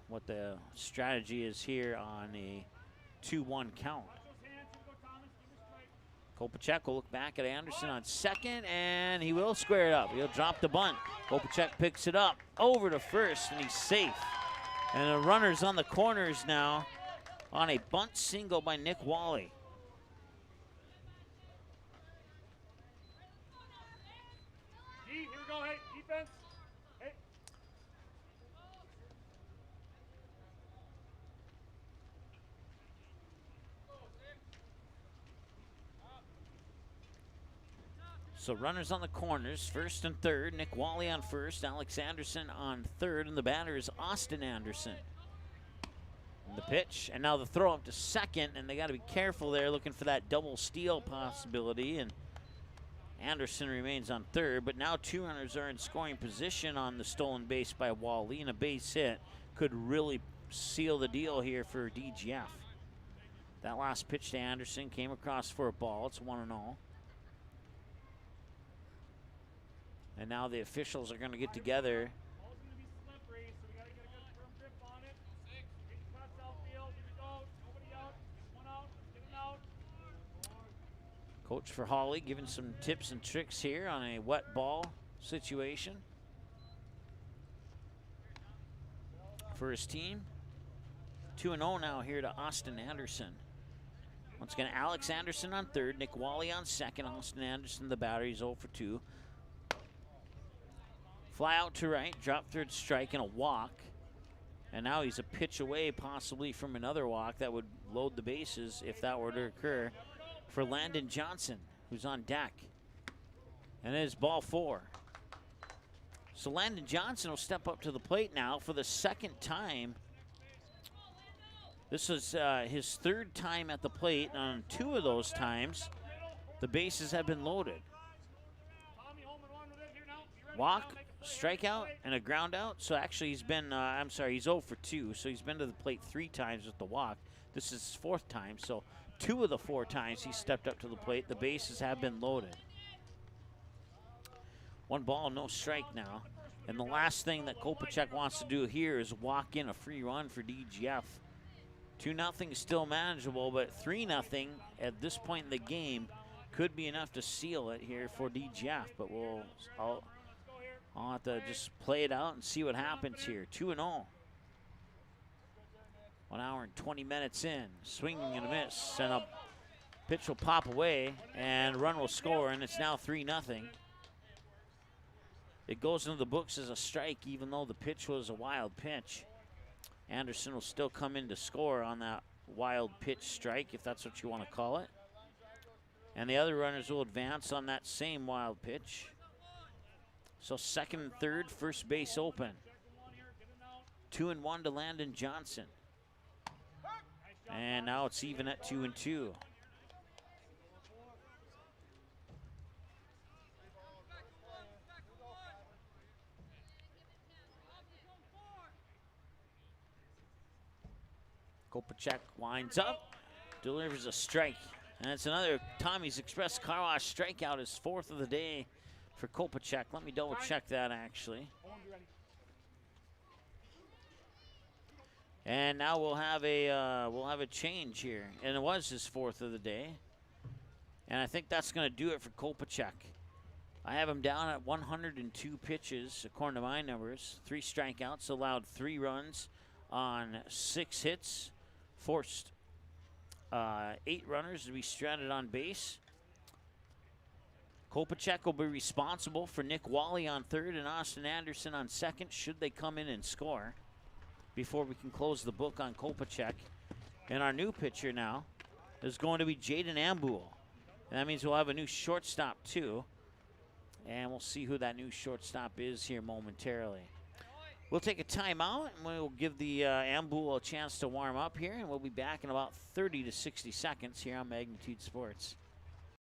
what the strategy is here on a 2-1 count. Kopacek will look back at Anderson on second, and he will square it up. He'll drop the bunt. Kopacek picks it up over to first, and he's safe. And the runner's on the corners now on a bunt single by Nick Wally. Here we go, hey, defense. Hey. So runners on the corners, first and third. Nick Wally on first, Alex Anderson on third, and the batter is Austin Anderson. The pitch, and now the throw up to second, and they got to be careful there, looking for that double steal possibility, and Anderson remains on third, but now 2 runners are in scoring position on the stolen base by Wally, and a base hit could really seal the deal here for DGF. That last pitch to Anderson came across for a ball. It's 1-0. And now the officials are going to get together. Coach for Hawley giving some tips and tricks here on a wet ball situation for his team. 2-0 now here to Austin Anderson. Once again, Alex Anderson on third, Nick Wally on second, Austin Anderson the batter. He's 0 for 2. Fly out to right, drop third strike, and a walk. And now he's a pitch away possibly from another walk that would load the bases if that were to occur for Landon Johnson, who's on deck. And it is ball 4. So Landon Johnson will step up to the plate now for the second time. This is his third time at the plate. On 2 of those times, the bases have been loaded. Walk, strikeout, and a ground out. So actually he's been, he's 0 for 2. So he's been to the plate 3 times with the walk. This is his 4th time. So 2 of the 4 times he stepped up to the plate, the bases have been loaded. 1 ball, no strike now. And the last thing that Kopechek wants to do here is walk in a free run for DGF. 2-0 is still manageable, but 3-0 at this point in the game could be enough to seal it here for DGF. But I'll have to just play it out and see what happens here. 2-0. 1 hour and 20 minutes in. Swinging and a miss. And a pitch will pop away, and a run will score, and it's now 3-0. It goes into the books as a strike, even though the pitch was a wild pitch. Anderson will still come in to score on that wild pitch strike, if that's what you want to call it. And the other runners will advance on that same wild pitch. So second and third, first base open. 2-1 to Landon Johnson. And now it's even at 2-2. Kopechek winds up, delivers a strike. And it's another Tommy's Express Car Wash strikeout, his 4th of the day for Kopechek. Let me double check that actually. And now we'll have a change here. And it was his 4th of the day. And I think that's going to do it for Kopechek. I have him down at 102 pitches, according to my numbers. 3 strikeouts, allowed 3 runs on 6 hits. Forced 8 runners to be stranded on base. Kopechek will be responsible for Nick Wally on third and Austin Anderson on second, should they come in and score, before we can close the book on Kopechek. And our new pitcher now is going to be Jaden Ambul. And that means we'll have a new shortstop too. And we'll see who that new shortstop is here momentarily. We'll take a timeout, and we'll give the Ambul a chance to warm up here, and we'll be back in about 30 to 60 seconds here on Magnitude Sports.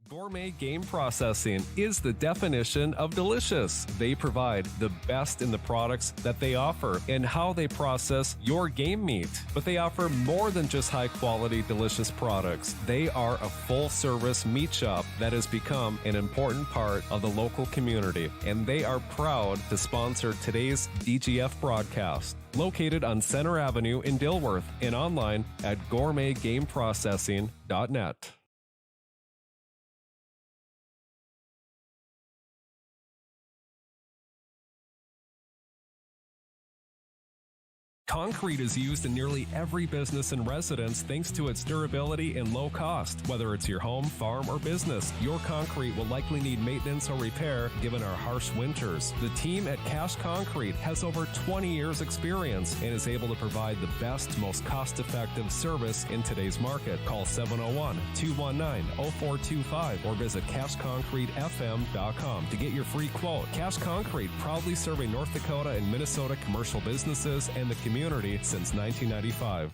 Gourmet Game Processing is the definition of delicious. They provide the best in the products that they offer and how they process your game meat. But they offer more than just high-quality, delicious products. They are a full-service meat shop that has become an important part of the local community, and they are proud to sponsor today's DGF broadcast. Located on Center Avenue in Dilworth and online at gourmetgameprocessing.net. Concrete is used in nearly every business and residence thanks to its durability and low cost. Whether it's your home, farm, or business, your concrete will likely need maintenance or repair given our harsh winters. The team at Cash Concrete has over 20 years experience and is able to provide the best, most cost-effective service in today's market. Call 701-219-0425 or visit cashconcretefm.com to get your free quote. Cash Concrete, proudly serving North Dakota and Minnesota commercial businesses and the community since 1995.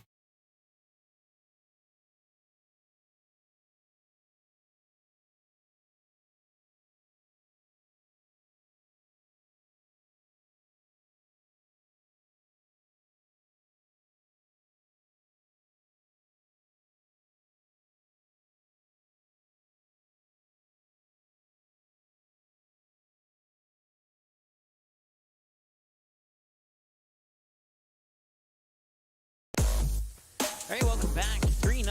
All right, welcome back. 3-0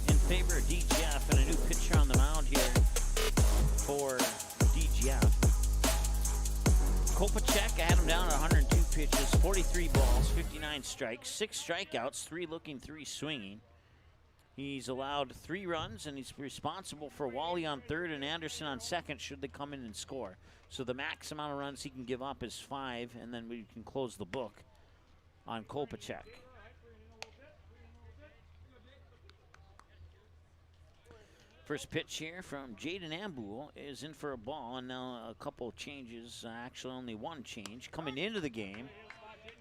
in favor of DGF, and a new pitcher on the mound here for DGF. Kopechek, I had him down at 102 pitches, 43 balls, 59 strikes, 6 strikeouts, 3 looking, 3 swinging. He's allowed 3 runs, and he's responsible for Wally on third and Anderson on second should they come in and score. So the max amount of runs he can give up is 5, and then we can close the book on Kopechek. First pitch here from Jaden Ambuhl is in for a ball, and now a couple of changes, actually only one change. Coming into the game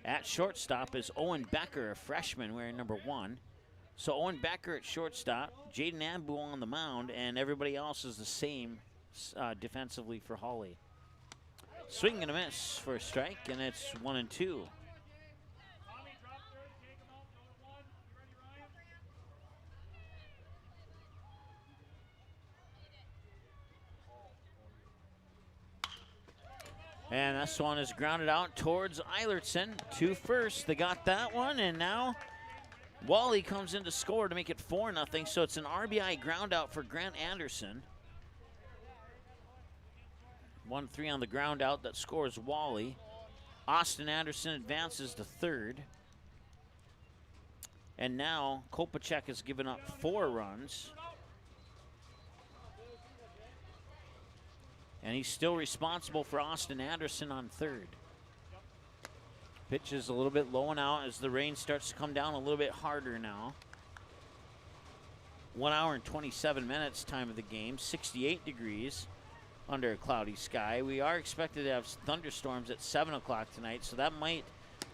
at shortstop is Owen Becker, a freshman wearing number 1. So Owen Becker at shortstop, Jaden Ambuhl on the mound, and everybody else is the same defensively for Hawley. Swing and a miss for a strike, and it's 1-2. And this one is grounded out towards Eilertson. 2 first. They got that one, and now Wally comes in to score to make it 4-0. So it's an RBI ground out for Grant Anderson. 1-3 on the ground out that scores Wally. Austin Anderson advances to third. And now Kopacek has given up 4 runs. And he's still responsible for Austin Anderson on third. Pitch is a little bit low and out as the rain starts to come down a little bit harder now. 1 hour and 27 minutes time of the game, 68 degrees under a cloudy sky. We are expected to have thunderstorms at 7 o'clock tonight, so that might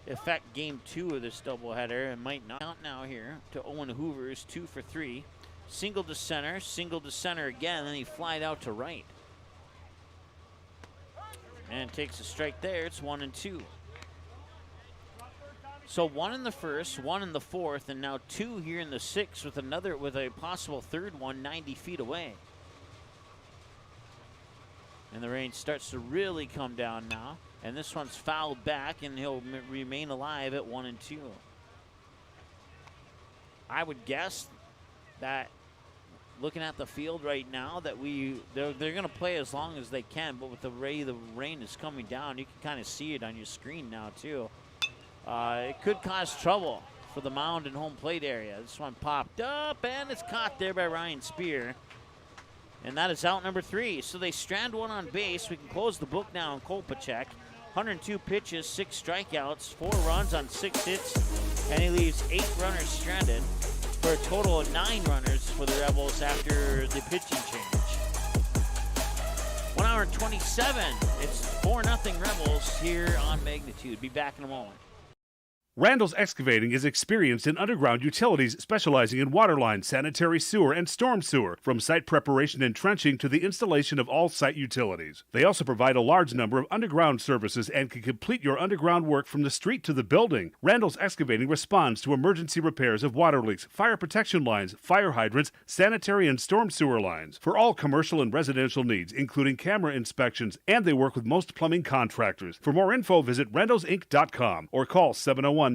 affect game 2 of this doubleheader. It might not. Out now here to Owen Hoover's 2 for 3. Single to center again, then he flied out to right. And takes a strike there. It's 1-2. So 1 in the first, 1 in the fourth, and now 2 here in the sixth with a possible third one 90 feet away. And the rain starts to really come down now. And this one's fouled back, and he'll remain alive at 1-2. I would guess that, looking at the field right now, that they're going to play as long as they can, but with the way the rain is coming down, you can kind of see it on your screen now too. It could cause trouble for the mound and home plate area. This one popped up, and it's caught there by Ryan Spear. And that is out number 3. So they strand one on base. We can close the book now on Kopacek. 102 pitches, 6 strikeouts, 4 runs on 6 hits, and he leaves 8 runners stranded, for a total of 9 runners for the Rebels after the pitching change. 1 hour and 27. It's 4-0 Rebels here on Magnitude. Be back in a moment. Randall's Excavating is experienced in underground utilities, specializing in water line, sanitary sewer, and storm sewer, from site preparation and trenching to the installation of all site utilities. They also provide a large number of underground services and can complete your underground work from the street to the building. Randall's Excavating responds to emergency repairs of water leaks, fire protection lines, fire hydrants, sanitary and storm sewer lines, for all commercial and residential needs, including camera inspections, and they work with most plumbing contractors. For more info, visit randallsinc.com or call 701-219-9126. All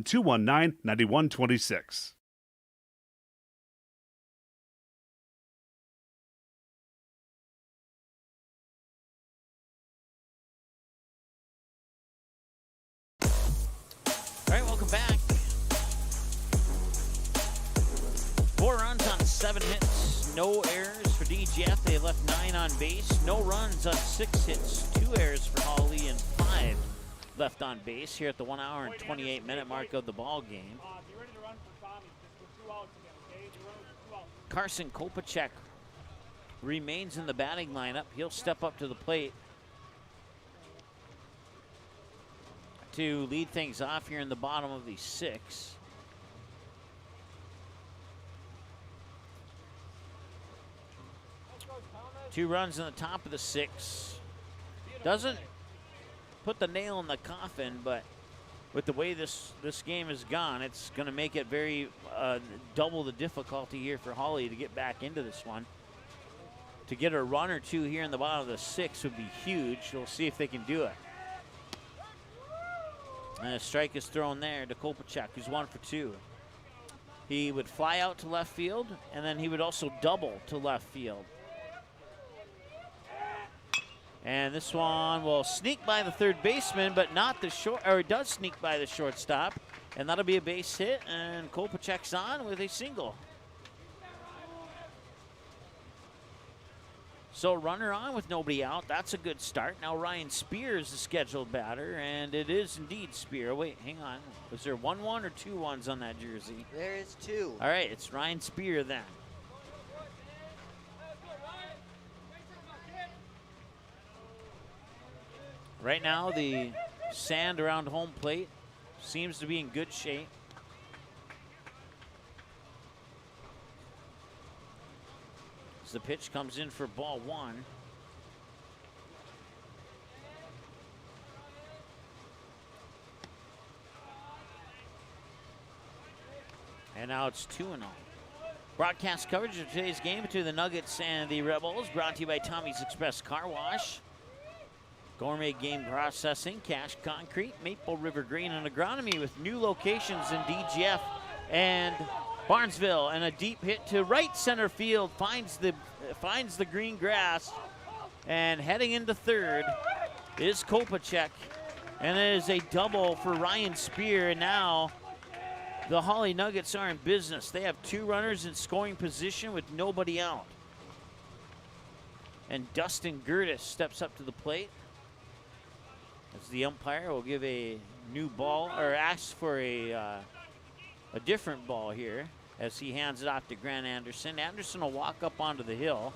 right, welcome back. 4 runs on 7 hits, no errors for DGF. They left 9 on base, no runs on 6 hits, 2 errors for Hawley, and 5 left on base here at the 1 hour and 28 minute mark of the ball game. Carson Kopacek remains in the batting lineup. He'll step up to the plate to lead things off here in the bottom of the 6th. Two runs in the top of the 6th. Doesn't put the nail in the coffin, but with the way this game has gone, it's going to make it very double the difficulty here for Hawley to get back into this one. To get a run or two here in the bottom of the 6th would be huge. We'll see if they can do it. And a strike is thrown there to Kopacek, who's 1 for 2. He would fly out to left field, and then he would also double to left field. And this one will sneak by the third baseman, but not the short, or it does sneak by the shortstop. And that'll be a base hit, and Kopacek's on with a single. So runner on with nobody out. That's a good start. Now Ryan Spear is the scheduled batter, and it is indeed Spear. Wait, hang on. Was there 1-1 or 2 1s on that jersey? There is 2. All right, it's Ryan Spear then. Right now, the sand around home plate seems to be in good shape. As the pitch comes in for ball 1. And now it's 2-0. Broadcast coverage of today's game between the Nuggets and the Rebels, brought to you by Tommy's Express Car Wash, Gourmet Game Processing, Cash Concrete, Maple River Grain and Agronomy, with new locations in DGF and Barnesville. And a deep hit to right center field finds the green grass. And heading into third is Kopacek. And it is a double for Ryan Spear. And now the Hawley Nuggets are in business. They have 2 runners in scoring position with nobody out. And Dustin Gertis steps up to the plate as the umpire will give a new ball, or asks for a different ball here as he hands it off to Grant Anderson. Anderson will walk up onto the hill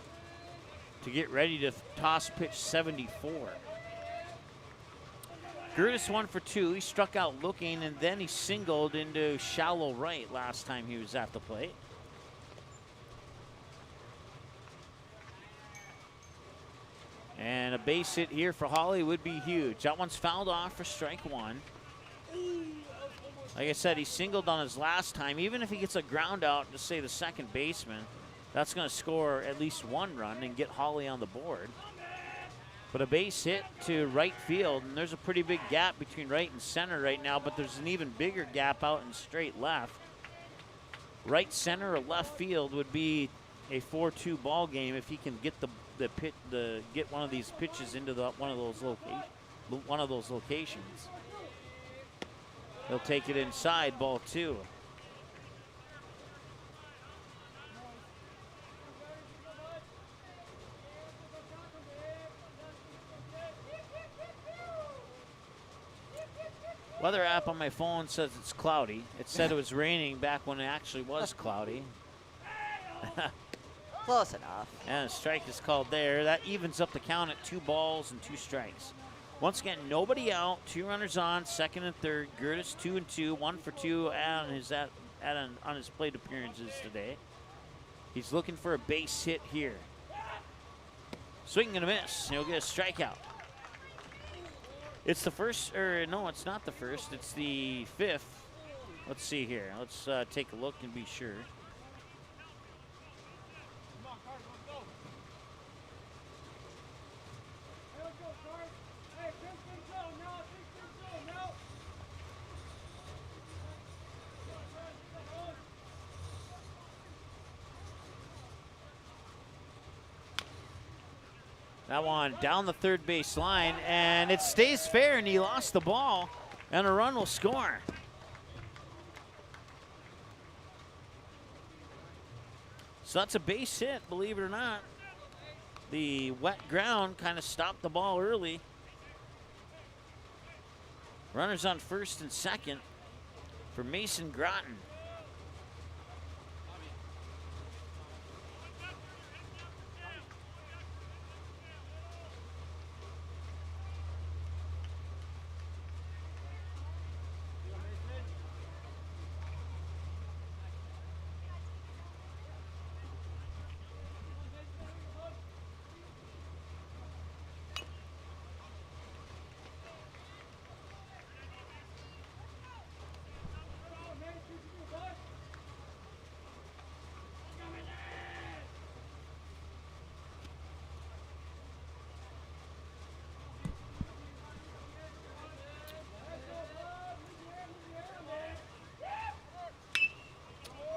to get ready to toss pitch 74. Gertis 1 for 2. He struck out looking, and then he singled into shallow right last time he was at the plate. And a base hit here for Hawley would be huge. That one's fouled off for strike 1. Like I said, he singled on his last time. Even if he gets a ground out to, say, the second baseman, that's going to score at least 1 run and get Hawley on the board. But a base hit to right field, and there's a pretty big gap between right and center right now, but there's an even bigger gap out in straight left. Right center or left field would be a 4-2 ball game if he can get get one of these pitches into one of those locations. He'll take it inside, ball 2. Weather app on my phone says it's cloudy. It said it was raining back when it actually was cloudy. Close enough. And a strike is called there. That evens up the count at 2 balls and 2 strikes. Once again, nobody out. 2 runners on, second and third. Gertis 2 and 2, 1 for 2 on his plate appearances today. He's looking for a base hit here. Swing and a miss. He'll get a strikeout. It's the first, or no, it's not the first. It's the 5th. Let's see here. Let's take a look and be sure. That one down the third base line, and it stays fair, and he lost the ball, and a run will score. So that's a base hit, believe it or not. The wet ground kind of stopped the ball early. Runners on first and second for Mason Groton.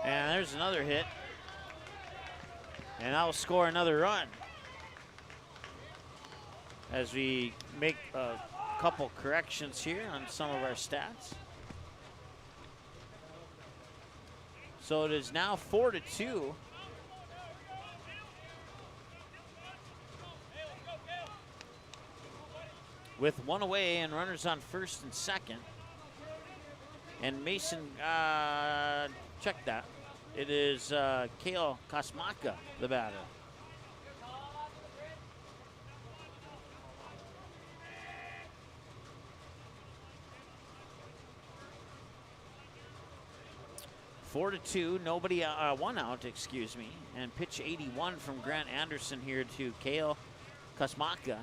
And there's another hit. And I'll score another run as we make a couple corrections here on some of our stats. So it is now 4-2. With 1 away and runners on first and second. And Mason, check that. It is Kale Kosmaka, the batter. 4-2, nobody, one out, excuse me. And pitch 81 from Grant Anderson here to Kale Kasmaka.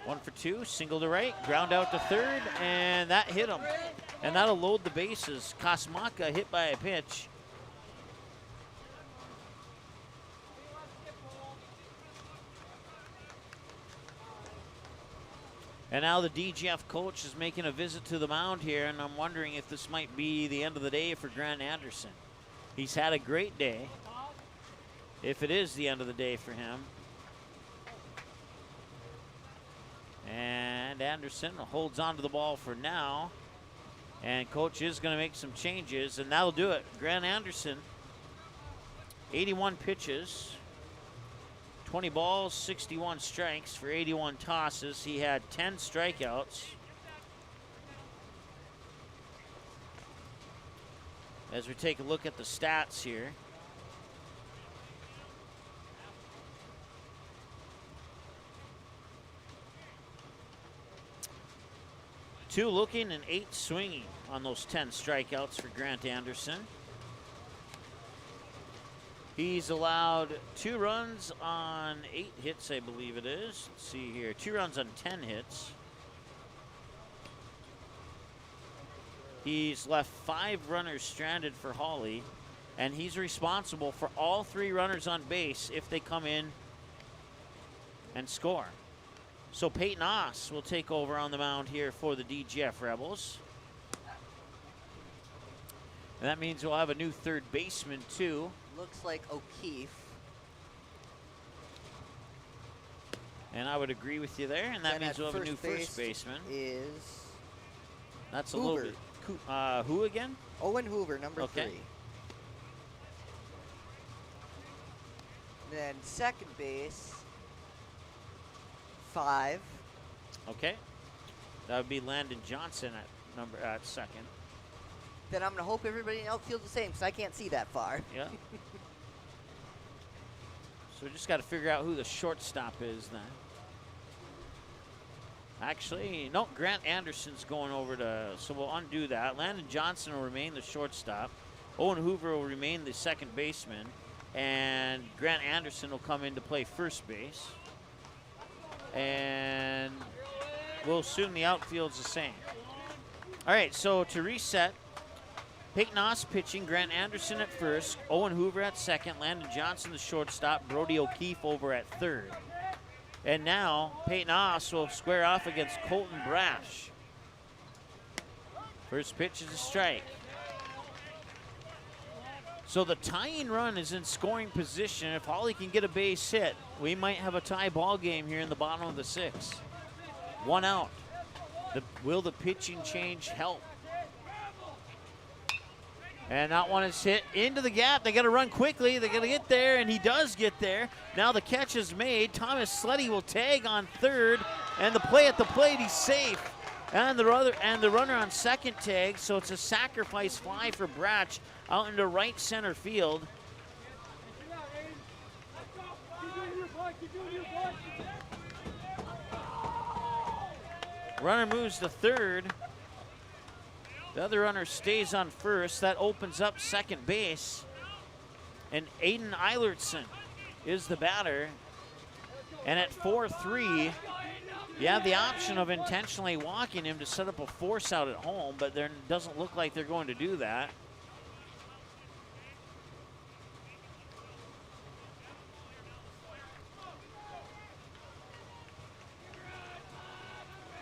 1 for 2, single to right, ground out to third, and that hit him. And that'll load the bases. Kasmaka hit by a pitch. And now the DGF coach is making a visit to the mound here, and I'm wondering if this might be the end of the day for Grant Anderson. He's had a great day, if it is the end of the day for him. And Anderson holds on to the ball for now. And coach is going to make some changes, and that'll do it. Grant Anderson, 81 pitches. 20 balls, 61 strikes for 81 tosses. He had 10 strikeouts. As we take a look at the stats here. Two looking and 8 swinging on those 10 strikeouts for Grant Anderson. He's allowed 2 runs on 8 hits, I believe it is. Let's see here, 2 runs on 10 hits. He's left 5 runners stranded for Hawley, and he's responsible for all 3 runners on base if they come in and score. So Peyton Oss will take over on the mound here for the DGF Rebels. And that means we'll have a new third baseman too. Looks like O'Keefe. And I would agree with you there. And that means we'll have a new first baseman. That's a Hoover. little bit. Who again? Owen Hoover, number 3. Then second base, 5. Okay. That would be Landon Johnson at second. Then I'm going to hope everybody else feels the same because I can't see that far. Yeah. So we just got to figure out who the shortstop is then. Actually, no, Grant Anderson's going over to, so we'll undo that. Landon Johnson will remain the shortstop. Owen Hoover will remain the second baseman. And Grant Anderson will come in to play first base. And we'll assume the outfield's the same. All right, so to reset, Peyton Oss pitching, Grant Anderson at first, Owen Hoover at second, Landon Johnson the shortstop, Brody O'Keefe over at third. And now Peyton Oss will square off against Colton Brash. First pitch is a strike. So the tying run is in scoring position. If Hawley can get a base hit, we might have a tie ball game here in the bottom of the 6th. 1 out. Will the pitching change help? And that one is hit into the gap. They got to run quickly. They got to get there, and he does get there. Now the catch is made. Thomas Sleddy will tag on third, and the play at the plate, he's safe. And the runner on second tag, so it's a sacrifice fly for Bratch out into right center field. Runner moves to third. The other runner stays on first. That opens up second base. And Aiden Eilertson is the batter. And at 4-3, you have the option of intentionally walking him to set up a force out at home, but there doesn't look like they're going to do that.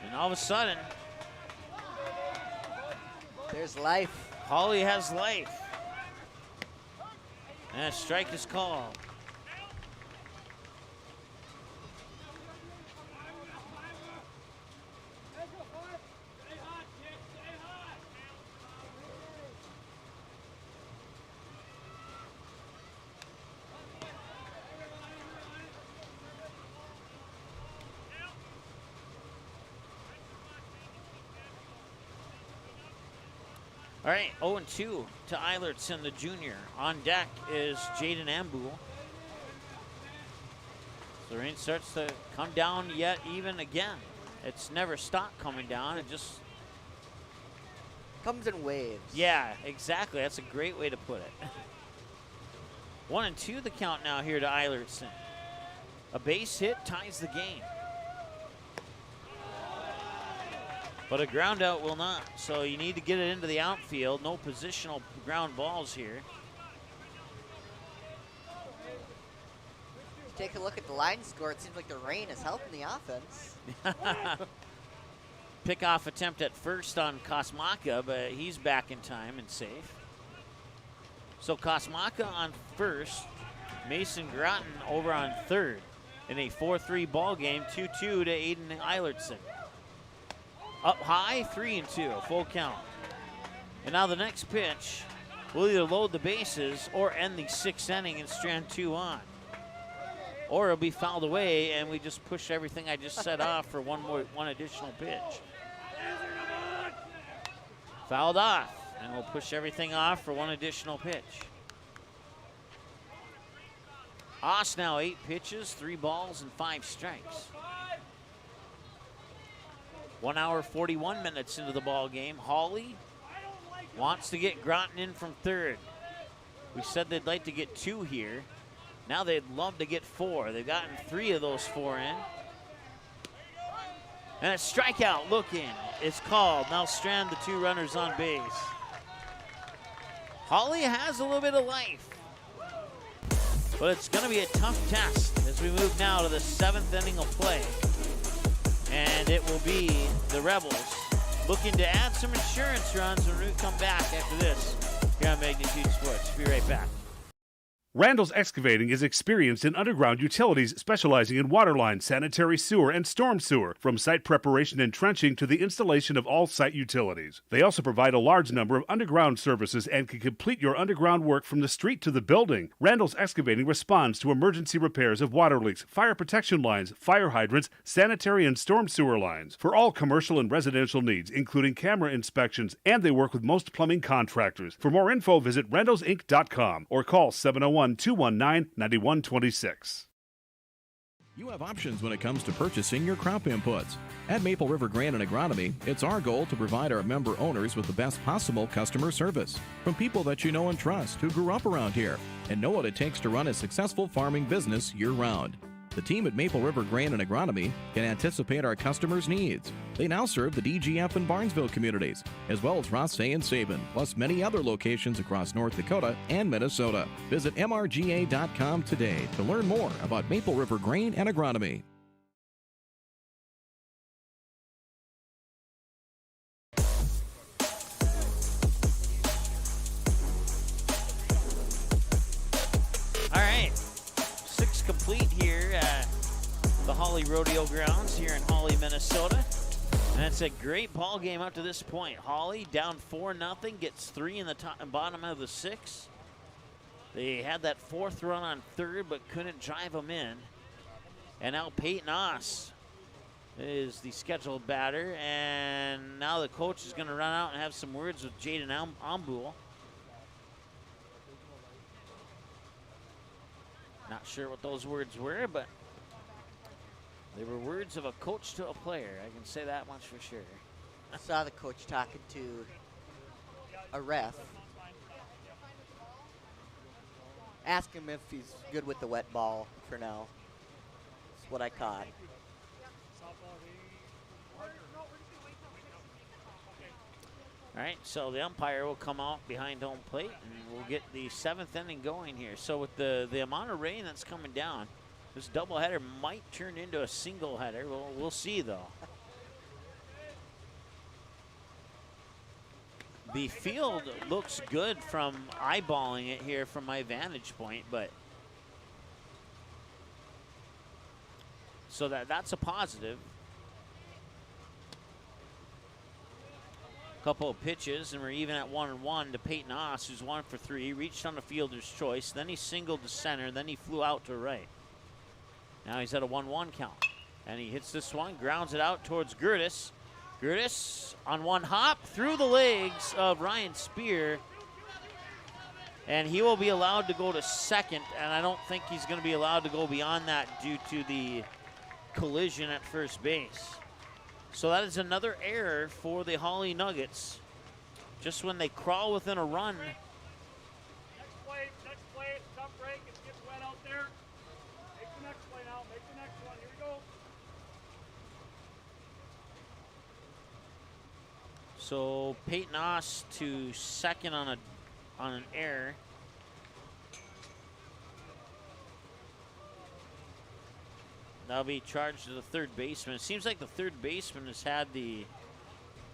And all of a sudden, there's life. Hawley has life. And a strike is called. All right, 0-2 to Eilertson, the junior. On deck is Jaden Ambu. The rain starts to come down yet even again. It's never stopped coming down. It just Comes in waves. Yeah, exactly. That's a great way to put it. 1-2 the count now here to Eilertson. A base hit ties the game. But a ground out will not. So you need to get it into the outfield. No positional ground balls here. Take a look at the line score. It seems like the rain is helping the offense. Pickoff attempt at first on Kosmaka, but he's back in time and safe. So Kosmaka on first, Mason Groton over on third in a 4-3 ball game, 2-2 to Aiden Eilertson. Up high, 3-2, full count. And now the next pitch will either load the bases or end the 6th inning and strand 2 on. Or it'll be fouled away and we just push everything I just set off for one additional pitch. Fouled off, and we'll push everything off for one additional pitch. Oss now 8 pitches, 3 balls, and 5 strikes. 1 hour, 41 minutes into the ball game. Hawley wants to get Groton in from third. We said they'd like to get 2 here. Now they'd love to get 4. They've gotten 3 of those 4 in. And a strikeout looking. It's called. Now strand the 2 runners on base. Hawley has a little bit of life. But it's going to be a tough test as we move now to the 7th inning of play. And it will be the Rebels looking to add some insurance runs when we come back after this here on Magnitude Sports. Be right back. Randall's Excavating is experienced in underground utilities, specializing in water lines, sanitary sewer, and storm sewer, from site preparation and trenching to the installation of all site utilities. They also provide a large number of underground services and can complete your underground work from the street to the building. Randall's Excavating responds to emergency repairs of water leaks, fire protection lines, fire hydrants, sanitary and storm sewer lines, for all commercial and residential needs, including camera inspections, and they work with most plumbing contractors. For more info, visit randallsinc.com or call 701-219-9126. You have options when it comes to purchasing your crop inputs. At Maple River Grain and Agronomy, it's our goal to provide our member owners with the best possible customer service from people that you know and trust who grew up around here and know what it takes to run a successful farming business year-round. The team at Maple River Grain and Agronomy can anticipate our customers' needs. They now serve the DGF and Barnesville communities, as well as Rothsay and Sabin, plus many other locations across North Dakota and Minnesota. Visit mrga.com today to learn more about Maple River Grain and Agronomy. All right, 6 complete here at the Hawley Rodeo Grounds here in Hawley, Minnesota. And it's a great ball game up to this point. Hawley down 4-0, gets 3 in the top and bottom of the 6th. They had that 4th run on third, but couldn't drive them in. And now Peyton Oss is the scheduled batter. And now the coach is going to run out and have some words with Jaden Ombul. Not sure what those words were, but they were words of a coach to a player. I can say that much for sure. I saw the coach talking to a ref. Ask him if he's good with the wet ball for now. That's what I caught. All right, so the umpire will come out behind home plate, and we'll get the 7th inning going here. So with the amount of rain that's coming down, this doubleheader might turn into a single header. We'll see, though. The field looks good from eyeballing it here from my vantage point, but so that's a positive. Couple of pitches, and we're even at 1-1 to Peyton Oss, who's 1 for 3. He reached on the fielder's choice, then he singled to center, then he flew out to right. Now he's at a 1-1 count, and he hits this one, grounds it out towards Gertis. Gertis on one hop through the legs of Ryan Spear, and he will be allowed to go to second, and I don't think he's going to be allowed to go beyond that due to the collision at first base. So that is another error for the Hawley Nuggets. Just when they crawl within a run. Next play, tough break. It gets wet out there. Make the next play now. Make the next one. Here we go. So Peyton Oss to second on an error. That'll be charged to the third baseman. It seems like the third baseman has had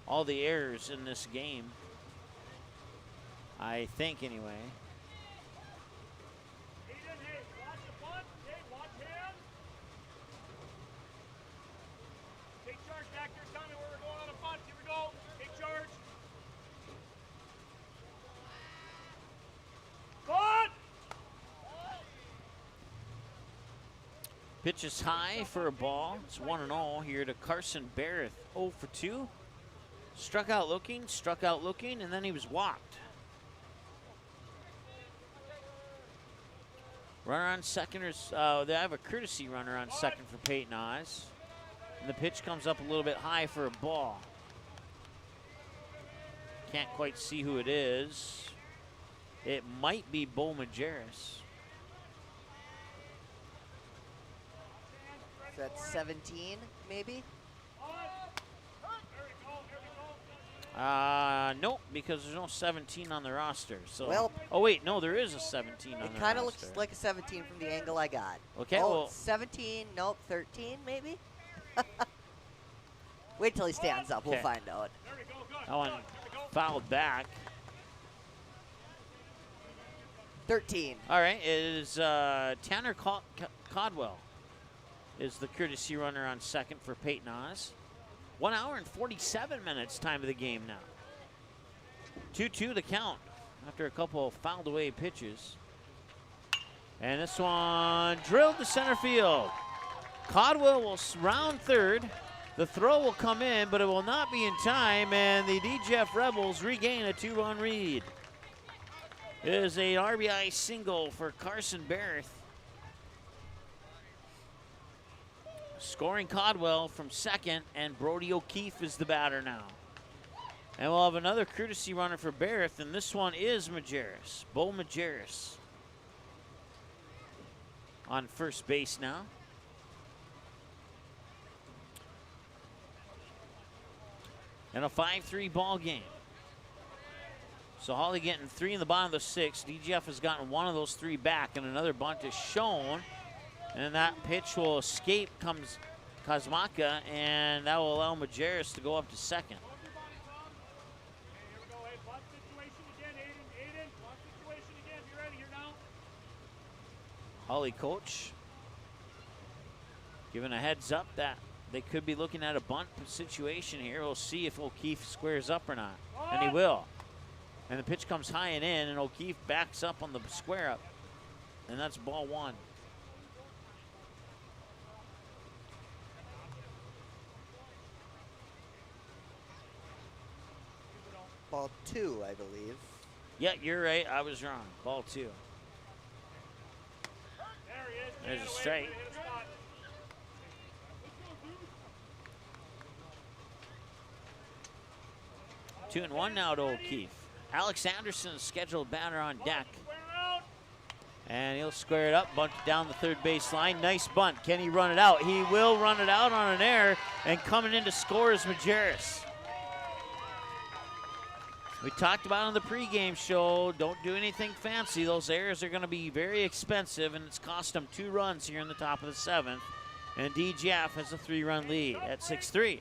all the errors in this game. I think, anyway. Aiden, hey, watch the bunt. Hey, watch hand. Take charge back there. Tell me where we're going on a bunt. Here we go. Take charge. Bunt! Pitch is high for a ball. It's 1-0 here to Carson Barrett. 0 for 2. Struck out looking, and then he was walked. Runner on second, they have a courtesy runner on second for Peyton Oz. And the pitch comes up a little bit high for a ball. Can't quite see who it is. It might be Bo Majerus. So that's 17, maybe? Nope, because there's no 17 on the roster. So, well, oh wait, no, there is a 17 on the roster. It kind of looks like a 17 from the angle I got. Okay, oh, well, 17, nope, 13 maybe? Wait till he stands up, we'll find out. That one fouled back. 13. All right, it is Tanner Codwell is the courtesy runner on second for Peyton Oz. 1 hour and 47 minutes time of the game now. 2-2 the count after a couple of fouled away pitches. And this one drilled to center field. Codwell will round third. The throw will come in, but it will not be in time, and the DGF Rebels regain a 2-run lead. It is a RBI single for Carson Barrett. Scoring Codwell from second, and Brody O'Keefe is the batter now. And we'll have another courtesy runner for Barrett, and this one is Majerus, Bo Majerus. On first base now. And a 5-3 ball game. So Hawley getting 3 in the bottom of the 6th. DGF has gotten 1 of those 3 back, and another bunt is shown. And that pitch will escape comes Kazmaka, and that will allow Majerus to go up to second. Here we go. Hey, bunt situation again, Aiden. Bunt situation again. You ready here now? Hawley coach giving a heads up that they could be looking at a bunt situation here. We'll see if O'Keefe squares up or not, and he will. And the pitch comes high and in, and O'Keefe backs up on the square up, and that's ball 1. Ball 2, I believe. Yeah, you're right. I was wrong. Ball 2. There he is. There's a strike. 2-1 now to O'Keefe. Alex Anderson, scheduled batter on deck. And he'll square it up, bunt it down the third baseline. Nice bunt. Can he run it out? He will run it out on an error, and coming in to score is Majerus. We talked about on the pregame show, don't do anything fancy. Those errors are going to be very expensive, and it's cost them 2 runs here in the top of the 7th. And DGF has a 3-run lead at 6-3.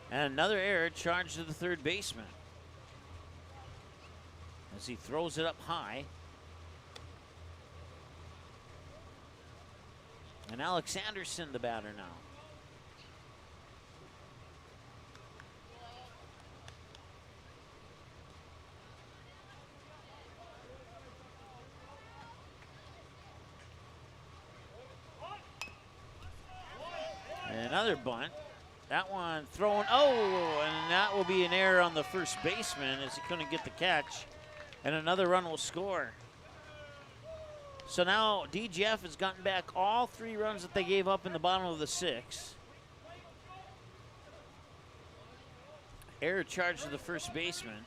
And another error charged to the third baseman as he throws it up high. And Alex Anderson, the batter now. Another bunt. That one thrown, and that will be an error on the first baseman as he couldn't get the catch. And another run will score. So now DGF has gotten back all 3 runs that they gave up in the bottom of the 6th. Error charge to the first baseman.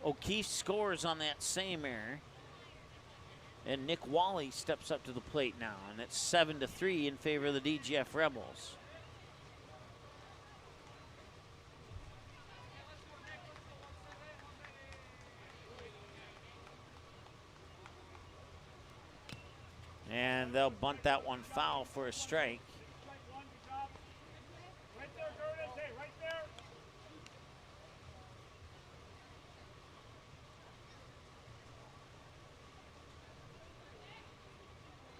O'Keefe scores on that same error. And Nick Wally steps up to the plate now. And it's 7-3 in favor of the DGF Rebels. And they'll bunt that one foul for a strike.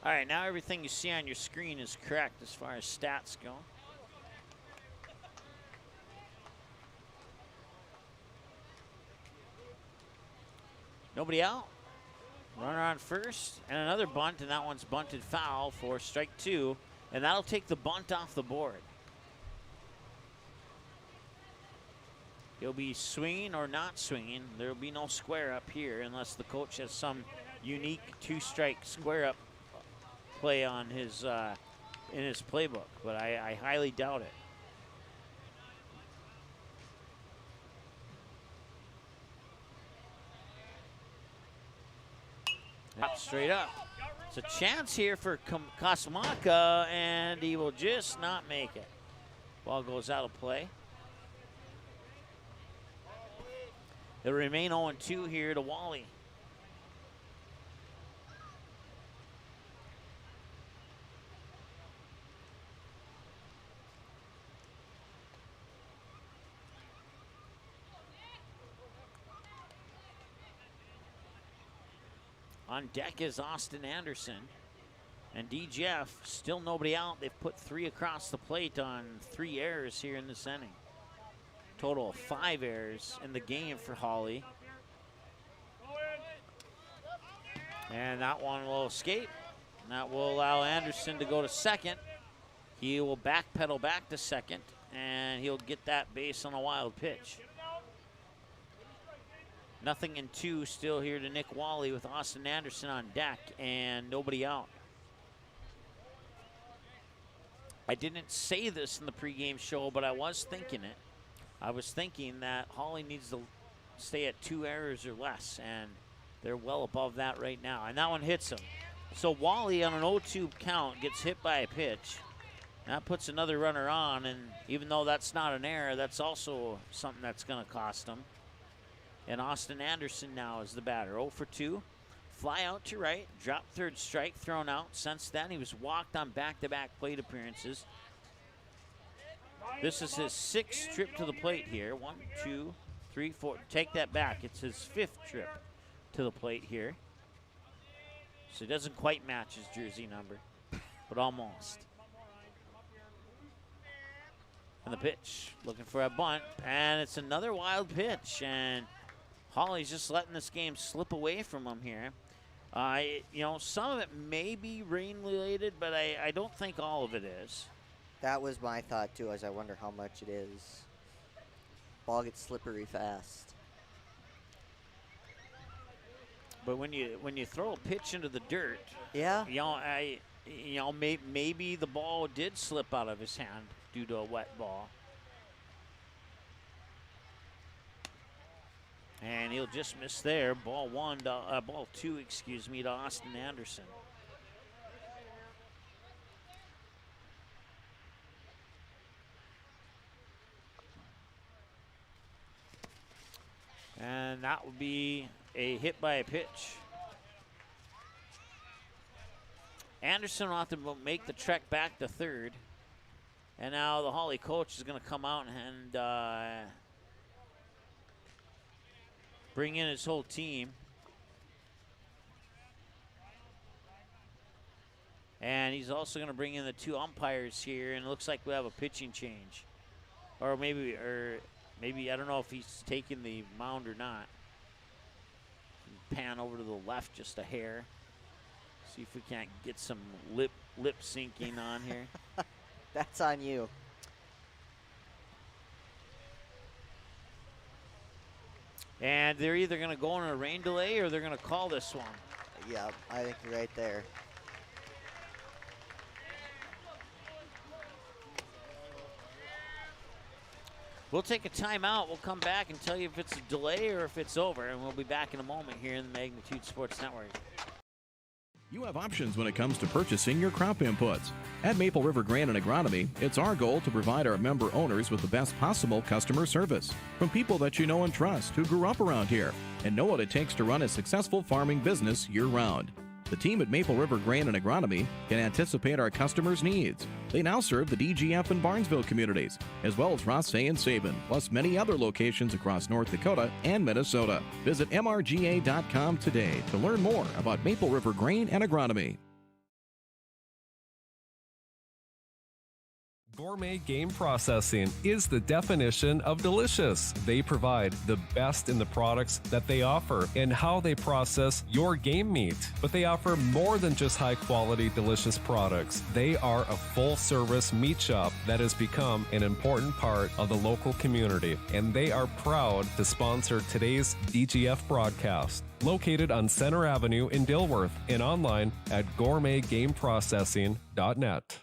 All right, now everything you see on your screen is correct as far as stats go. Nobody out. Runner on first, and another bunt, and that one's bunted foul for strike 2, and that'll take the bunt off the board. He'll be swinging or not swinging. There'll be no square up here unless the coach has some unique 2-strike square up play on his in his playbook, but I highly doubt it. Straight up. It's a chance here for Kasamaka, and he will just not make it. Ball goes out of play. It'll remain 0-2 here to Wally. On deck is Austin Anderson. And DGF, still nobody out. They've put 3 across the plate on 3 errors here in this inning. Total of 5 errors in the game for Hawley. And that one will escape. And that will allow Anderson to go to second. He will backpedal back to second, and he'll get that base on a wild pitch. 0-2 still here to Nick Wally with Austin Anderson on deck and nobody out. I didn't say this in the pregame show, but I was thinking it. I was thinking that Hawley needs to stay at 2 errors or less, and they're well above that right now. And that one hits him. So Wally on an 0-2 count gets hit by a pitch. That puts another runner on, and even though that's not an error, that's also something that's going to cost him. And Austin Anderson now is the batter. 0-2. Fly out to right. Drop third strike. Thrown out. Since then, he was walked on back-to-back plate appearances. This is his 6th trip to the plate here. 1, 2, 3, 4. Take that back. It's his 5th trip to the plate here. So he doesn't quite match his jersey number, but almost. And the pitch. Looking for a bunt. And it's another wild pitch. And Hawley's just letting this game slip away from him here. You know, some of it may be rain-related, but I don't think all of it is. That was my thought, too, as I wonder how much it is. Ball gets slippery fast. But when you throw a pitch into the dirt, yeah, maybe the ball did slip out of his hand due to a wet ball. And he'll just miss there. Ball 2, excuse me, to Austin Anderson. And that would be a hit by a pitch. Anderson will have to make the trek back to third. And now the Hawley coach is going to come out and bring in his whole team. And he's also going to bring in the 2 umpires here, and it looks like we have a pitching change. Or maybe, I don't know if he's taking the mound or not. Pan over to the left just a hair. See if we can't get some lip syncing on here. That's on you. And they're either going to go on a rain delay or they're going to call this one. Yeah, I think you're right there. We'll take a timeout. We'll come back and tell you if it's a delay or if it's over, and we'll be back in a moment here in the Magnitude Sports Network. You have options when it comes to purchasing your crop inputs. At Maple River Grain and Agronomy, it's our goal to provide our member owners with the best possible customer service from people that you know and trust who grew up around here and know what it takes to run a successful farming business year-round. The team at Maple River Grain and Agronomy can anticipate our customers' needs. They now serve the DGF and Barnesville communities, as well as Rothsay and Sabin, plus many other locations across North Dakota and Minnesota. Visit mrga.com today to learn more about Maple River Grain and Agronomy. Gourmet Game Processing is the definition of delicious. They provide the best in the products that they offer and how they process your game meat. But they offer more than just high-quality, delicious products. They are a full-service meat shop that has become an important part of the local community, and they are proud to sponsor today's DGF broadcast. Located on Center Avenue in Dilworth and online at gourmetgameprocessing.net.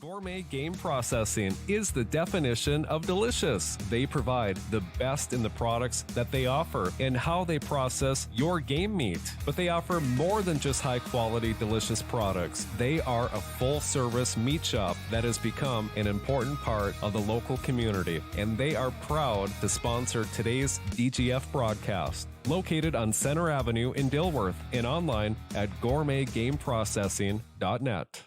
Gourmet Game Processing is the definition of delicious. They provide the best in the products that they offer and how they process your game meat. But they offer more than just high-quality, delicious products. They are a full-service meat shop that has become an important part of the local community, and they are proud to sponsor today's DGF broadcast. Located on Center Avenue in Dilworth and online at gourmetgameprocessing.net.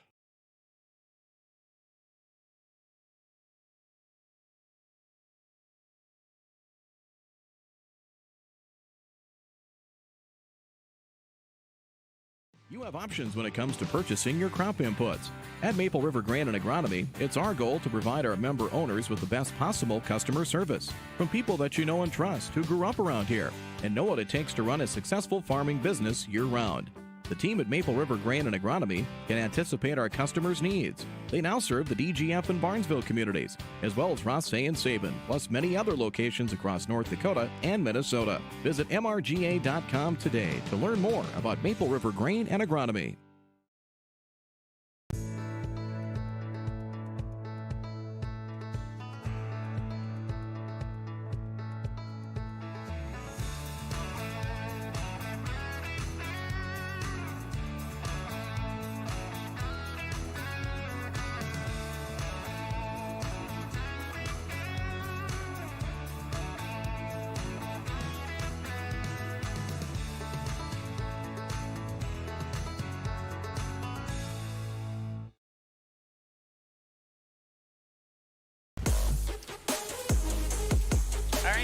You have options when it comes to purchasing your crop inputs. At Maple River Grain and Agronomy, it's our goal to provide our member owners with the best possible customer service from people that you know and trust who grew up around here and know what it takes to run a successful farming business year-round. The team at Maple River Grain and Agronomy can anticipate our customers' needs. They now serve the DGF and Barnesville communities, as well as Rothsay and Sabin, plus many other locations across North Dakota and Minnesota. Visit mrga.com today to learn more about Maple River Grain and Agronomy.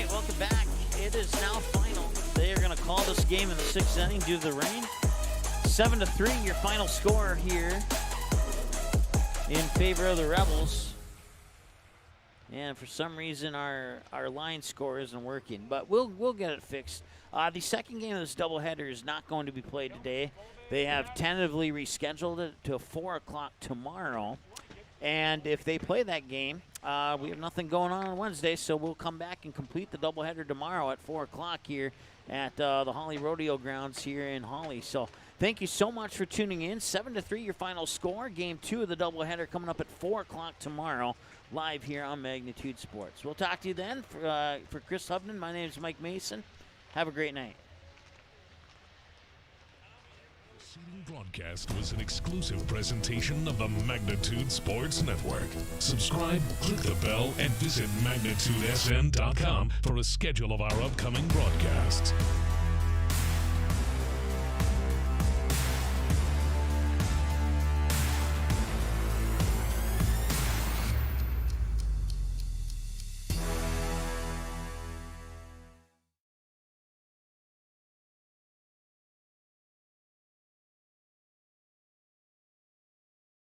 Welcome back. It is now final. They are going to call this game in the 6th inning due to the rain. 7-3, your final score here in favor of the Rebels. And for some reason, our line score isn't working, but we'll get it fixed. The second game of this doubleheader is not going to be played today. They have tentatively rescheduled it to 4 o'clock tomorrow. And if they play that game, we have nothing going on Wednesday, so we'll come back and complete the doubleheader tomorrow at 4 o'clock here at the Hawley Rodeo Grounds here in Hawley. So thank you so much for tuning in. 7-3, your final score. Game 2 of the doubleheader coming up at 4 o'clock tomorrow, live here on Magnitude Sports. We'll talk to you then. For Chris Hubman, my name is Mike Mason. Have a great night. Broadcast was an exclusive presentation of the Magnitude Sports Network. Subscribe, click the bell, and visit magnitudesn.com for a schedule of our upcoming broadcasts.